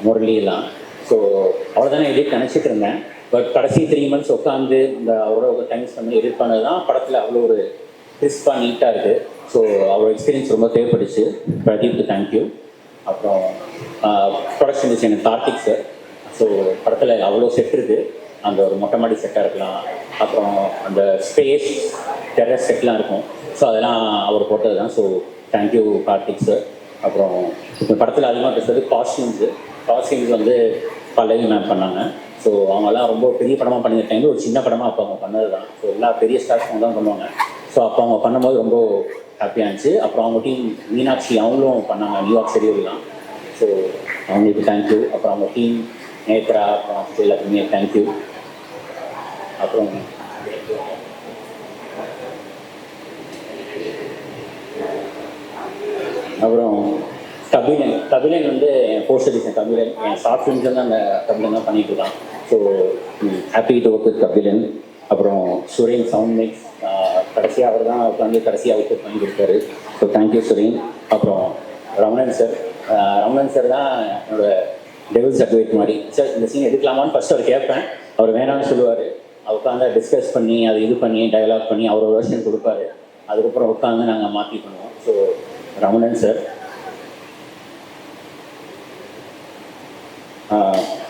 முரளி எல்லாம். ஸோ அவ்வளோ தானே எடிட் நினச்சிட்டு இருந்தேன். பட் கடைசி 3 months உட்காந்து இந்த அவரோட டைம் ஸ்பெண்ட் பண்ணி எடிட் பண்ணது தான் படத்தில் அவ்வளோ ஒரு கிறிஸ்பாக நீட்டாக இருக்குது. ஸோ அவரோட எக்ஸ்பீரியன்ஸ் ரொம்ப தேவைப்பட்டுச்சு. பிரதீப்க்கு தேங்க்யூ. அப்புறம் production designer Karthik sir. So படத்தில் அவ்வளோ செட் இருக்குது. அந்த ஒரு மொட்டை மாடி செட்டாக இருக்கலாம், அப்புறம் அந்த ஸ்பேஸ் டெரஸ் செட்லாம் இருக்கும். ஸோ அதெல்லாம் அவர் போட்டது தான். So thank you Karthik sir. அப்புறம் இந்த படத்தில் அதிகமாக பேசுறது காஸ்டியூம்ஸ் வந்து பல்லவி மேம் பண்ணாங்க. ஸோ அவங்கெல்லாம் ரொம்ப பெரிய படமாக பண்ணியிருக்க டைமில் ஒரு சின்ன படமாக அப்போ அவங்க பண்ணது தான். ஸோ எல்லா பெரிய ஸ்டார்ஸ் தான் பண்ணுவாங்க. ஸோ அப்போ அவங்க பண்ணும்போது ரொம்ப ஹாப்பியாக இருந்துச்சு. அப்புறம் அவங்க டீம் மீனாட்சி அவங்களும் பண்ணாங்க நியூயார்க் ஷெடியூல்லாம். ஸோ அவங்களுக்கு தேங்க்யூ. அப்புறம் அவங்க டீம் நேத்ரா அப்புறம் எல்லாத்துக்குமே தேங்க்யூ. அப்புறம் கபிலன் வந்து என் போஸ்டர் டிசைன் கபிலன், என் ஷார்ட் ஃபிலிம்ஸ் வந்து அந்த கபிலன் தான் பண்ணிட்டு இருக்கான். So happy to work with Kabilan. அப்புறம் சுரேன் சவுண்ட் மிக்ஸ் கடைசியாக அவர் தான் உட்காந்து கடைசியாக அவுட் பண்ணி கொடுத்தாரு. So thank you Suren. அப்புறம் ரமணன் சார் ரமணன் சார் தான் என்னோட டெவில்ஸ் அட்வைட் மாதிரி. சார் இந்த சீன் எடுக்கலாமான்னு ஃபர்ஸ்ட் அவர் கேட்பேன், அவர் வேணாம்னு சொல்லுவார். உட்காந்து டிஸ்கஸ் பண்ணி அது இது பண்ணி டயலாக் பண்ணி அவர் ஒரு வருஷன் கொடுப்பாரு. அதுக்கப்புறம் உட்காந்து நாங்கள் மாற்றி பண்ணுவோம். So Ramanan sir.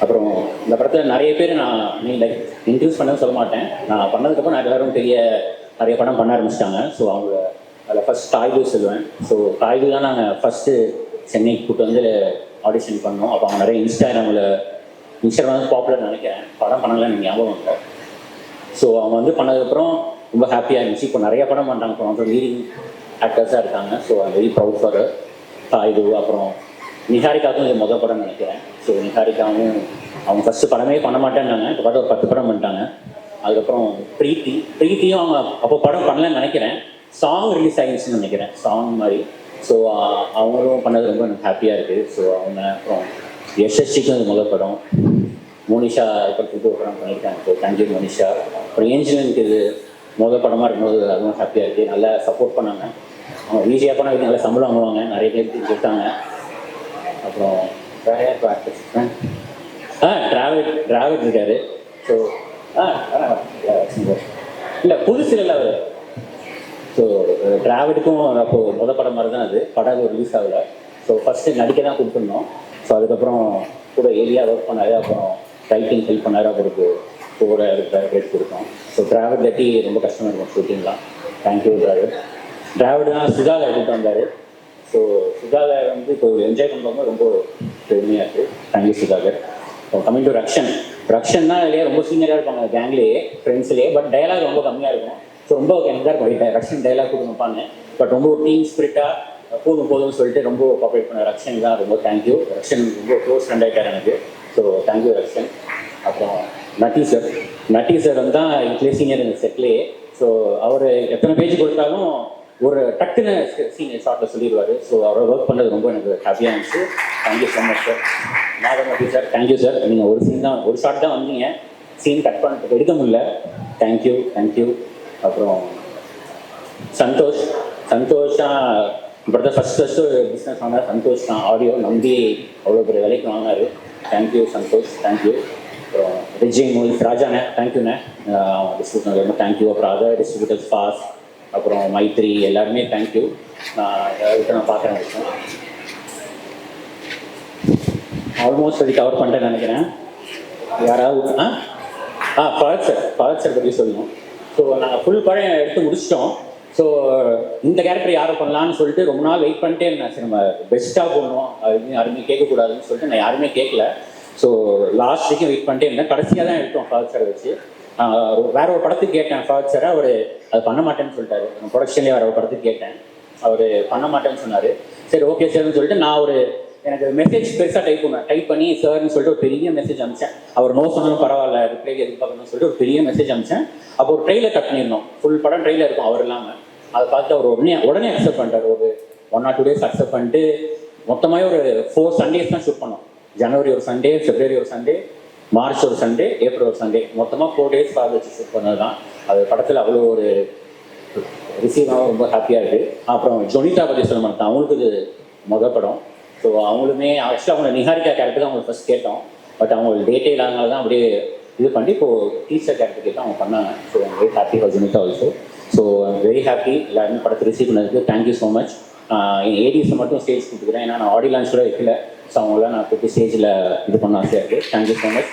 அப்புறம் இந்த படத்தில் நிறைய பேர் நான் லைக் இன்ட்ரடியூஸ் பண்ண சொல்ல மாட்டேன். நான் பண்ணதுக்கப்புறம் நான் எல்லாரும் நிறைய படம் பண்ண ஆரம்பிச்சிட்டாங்க. ஸோ அவங்க அதில் ஃபஸ்ட் காய்து சொல்லுவேன். ஸோ காய்து தான் நாங்கள் ஃபஸ்ட்டு சென்னைக்கு கூப்பிட்டு வந்து ஆடிஷன் பண்ணோம். அப்போ அவங்க நிறைய இன்ஸ்டாகிராமில் வந்து பாப்புலர் நினைக்கிறேன், படம் பண்ணலாம் எனக்கு ஞாபகம் இல்லை. ஸோ அவங்க வந்து பண்ணதுக்கப்புறம் ரொம்ப ஹாப்பியாக இருந்துச்சு. இப்போ நிறைய படம் பண்ணுறாங்க. இப்போ அவங்க லீடிங் ஆக்டர்ஸாக இருக்காங்க. So I very proud for Kayadu. அப்புறம் நிஹாரிகாவுக்கும் இது மொதல் படம் நினைக்கிறேன். ஸோ நிஹாரிகாவும் அவங்க ஃபஸ்ட்டு படமே பண்ண மாட்டேன்னாங்க, இப்போ பார்த்து ஒரு 10 படம் பண்ணிட்டாங்க. அதுக்கப்புறம் பிரீத்தியும் அவங்க அப்போ படம் பண்ணலன்னு நினைக்கிறேன், சாங் ரிலீஸ் ஆகிடுச்சுன்னு நினைக்கிறேன், சாங் மாதிரி. ஸோ அவங்களும் பண்ணது ரொம்ப எனக்கு ஹாப்பியாக இருக்குது. ஸோ அவங்க அப்புறம் யசஸ்விக்கும் இது முதல் படம். மோனிஷா படத்துக்கு ஒரு படம் பண்ணியிருக்காங்க. So thank you Monisha. அப்புறம் ஏஞ்சலுக்கு இது முதல் படமாக இருக்கும்போது அதுவும் ஹாப்பியாக இருக்குது. நல்லா சப்போர்ட் பண்ணாங்க. அவங்க ஈஸியாக பண்ண நல்லா சம்பளம் வாங்குவாங்க, நிறைய பேருக்கு கொடுத்தாங்க. அப்புறம் வேற யார் ஆக்டர்ஸ் டிராவிட் இருக்காரு. ஸோ இல்லை புதுசு இல்லை அவர். ஸோ டிராவிடுக்கும் அப்போது முதல் படம் மாதிரி தான் அது. படம் ரிலீஸ் ஆகலை. ஸோ ஃபஸ்ட்டு நடிக்க தான் கொடுத்துருந்தோம். ஸோ அதுக்கப்புறம் கூட ஏரியா ஒர்க் பண்ணாரு. அப்புறம் ரைட்டிங் ஹெல்ப் பண்ணாரு. அவருக்கு கூட ரேட் கொடுத்தோம். ஸோ டிராவிட் கட்டி ரொம்ப கஷ்டமாக இருக்கும் ஷூட்டிங்லாம். தேங்க்யூ டிராவிட் தான் சுஜாதா கூப்பிட்டு வந்தார். ஸோ சுஜாதர் வந்து இப்போ என்ஜாய் பண்ணுறவங்க ரொம்ப பெருமையாக இருக்குது. தேங்க்யூ சுஜாதர். கம்மிங் டு ரக்ஷன் தான் இல்லையா ரொம்ப சீனியராக இருப்பாங்க கேங்லேயே, ஃப்ரெண்ட்ஸ்லேயே. பட் டயலாக் ரொம்ப கம்மியாக இருக்கும். ஸோ ரொம்ப எனக்கு தான் இருக்கும் ரக்ஷன் டயலாக் கொடுப்பாங்க. பட் ரொம்ப டீம் ஸ்பிரிட்டாக போதும்னு சொல்லிட்டு ரொம்ப கோஆப்ரேட் பண்ண ரக்ஷன் தான் ரொம்ப தேங்க்யூ. ரக்ஷன் ரொம்ப க்ளோஸ் ஃப்ரெண்ட் ஆகிட்டார் எனக்கு. So thank you Rakshan. அப்புறம் நட்டி சார் வந்து தான் எங்களுக்கு சீனியர் இந்த செட்லேயே. ஸோ அவர் எத்தனை பேஜ் கொடுத்தாலும் ஒரு டக்குன்னு சீனியர் ஷார்ட்டில் சொல்லிடுவார். ஸோ அவரை ஒர்க் பண்ணுறது ரொம்ப எனக்கு ஹாப்பியாக இருந்துச்சு. Thank you so much sir. Nagamathi sir thank you sir. நீங்கள் ஒரு ஷார்ட் தான் வந்தீங்க, சீன் கட் பண்ணிட்டு எடுக்க முடியல. தேங்க்யூ. அப்புறம் சந்தோஷ் தான் இப்போ தான் ஃபஸ்ட்டு பிஸ்னஸ் வாங்கினார். சந்தோஷ் தான் ஆடியோ நம்பி அவ்வளோ பெரிய விலைக்கு வாங்கினார். தேங்க்யூ சந்தோஷ். தேங்க்யூ. அப்புறம் விஜய் மூவிஸ் ராஜாண்ணே தேங்க்யூண்ணே. டிஸ்ட்ரிபியூட்டர் ரொம்ப தேங்க்யூ. அப்புறம் அதர் டிஸ்ட்ரிபியூட்டர்ஸ் ஃபாஸ்ட், அப்புறம் மைத்ரி எல்லாருமே தேங்க்யூ. நான் பார்க்குறேன். ஆல்மோஸ்ட் அது கவர் பண்ணிட்டேன்னு நினைக்கிறேன். யாராவது ஃபாரத் சார் பற்றி சொல்லணும். ஸோ நாங்கள் ஃபுல் படம் எடுத்து முடிச்சிட்டோம். ஸோ இந்த கேரக்டர் யாரை பண்ணலான்னு சொல்லிட்டு ரொம்ப நாள் வெயிட் பண்ணிட்டே இருந்தேன். சரி நம்ம பெஸ்ட்டாக போடணும், அது யாருமே கேட்கக்கூடாதுன்னு சொல்லிட்டு நான் யாருமே கேட்கல. ஸோ லாஸ்ட் வரைக்கும் வெயிட் பண்ணிட்டே இருந்தேன். கடைசியாக தான் எடுத்தோம் ஃபாரத் சாரை வச்சு. வேற ஒரு படத்துக்கு கேட்டேன் ஃபாரத் சாரை, அவர் அது பண்ண மாட்டேன்னு சொல்லிட்டாரு. ப்ரொடக்ஷன்லேயே வேற ஒரு படத்துக்கு கேட்டேன், அவர் பண்ண மாட்டேன்னு சொன்னார். சரி ஓகே சார்னு சொல்லிட்டு நான் எனக்கு மெசேஜ் பெருசாக டைப் பண்ணி சார்னு சொல்லிட்டு ஒரு பெரிய மெசேஜ் அனுப்பிச்சேன். அவர் நோ சொன்னாலும் பரவாயில்ல, ரிப்ளை எதிர்பார்க்கணும்னு சொல்லிட்டு ஒரு பெரிய மெசேஜ் அனுப்பிச்சேன். அப்போ ஒரு ட்ரெயிலர் கட் பண்ணியிருந்தோம், ஃபுல் படம் ட்ரெயிலர் இருக்கும் அவர் இல்லாமல். அதை பார்த்து அவர் உடனே அக்செப்ட் பண்ணிட்டார். ஒரு 1 or 2 days அக்செப்ட் பண்ணிட்டு மொத்தமாக ஒரு 4 Sundays தான் ஷூட் பண்ணோம். ஜனவரி ஒரு சண்டே, பிப்ரவரி ஒரு சண்டே, மார்ச் ஒரு சண்டே, ஏப்ரல் ஒரு சண்டே, மொத்தமாக 4 days ஃபார் வச்சு ஷூட் பண்ணது தான். அது படத்தில் அவ்வளோ ஒரு ரிசீவாக ரொம்ப ஹாப்பியாக இருக்குது. அப்புறம் ஜொனிதா பற்றி சொல்ல மாட்டேன், அவங்களுக்கு இது முதல் படம். ஸோ அவங்களுமே ஆக்சுவலாக அவங்க நிஹாரிகா கேரக்டர் தான் அவங்களுக்கு ஃபஸ்ட் கேட்டோம். பட் அவங்களுக்கு டேட்டே இல்லாதனால தான் அப்படியே இது பண்ணி இப்போது டீச்சர் கேரக்டர் கேட்டு அவங்க பண்ணாங்க. So very happy for Jonita also. So very happy எல்லாருமே படத்தை ரிசீவ் பண்ணதுக்கு. Thank you so much. என் ஏடிஎஸை மட்டும் ஸ்டேஜ் கொடுத்துக்கிறேன், ஏன்னா நான் ஆடியோ லான்ச் கூட வைக்கல. ஸோ அவங்களாம் நான் கூப்பிட்டு ஸ்டேஜில் இது பண்ண ஆசையாக இருக்குது. Thank you so much.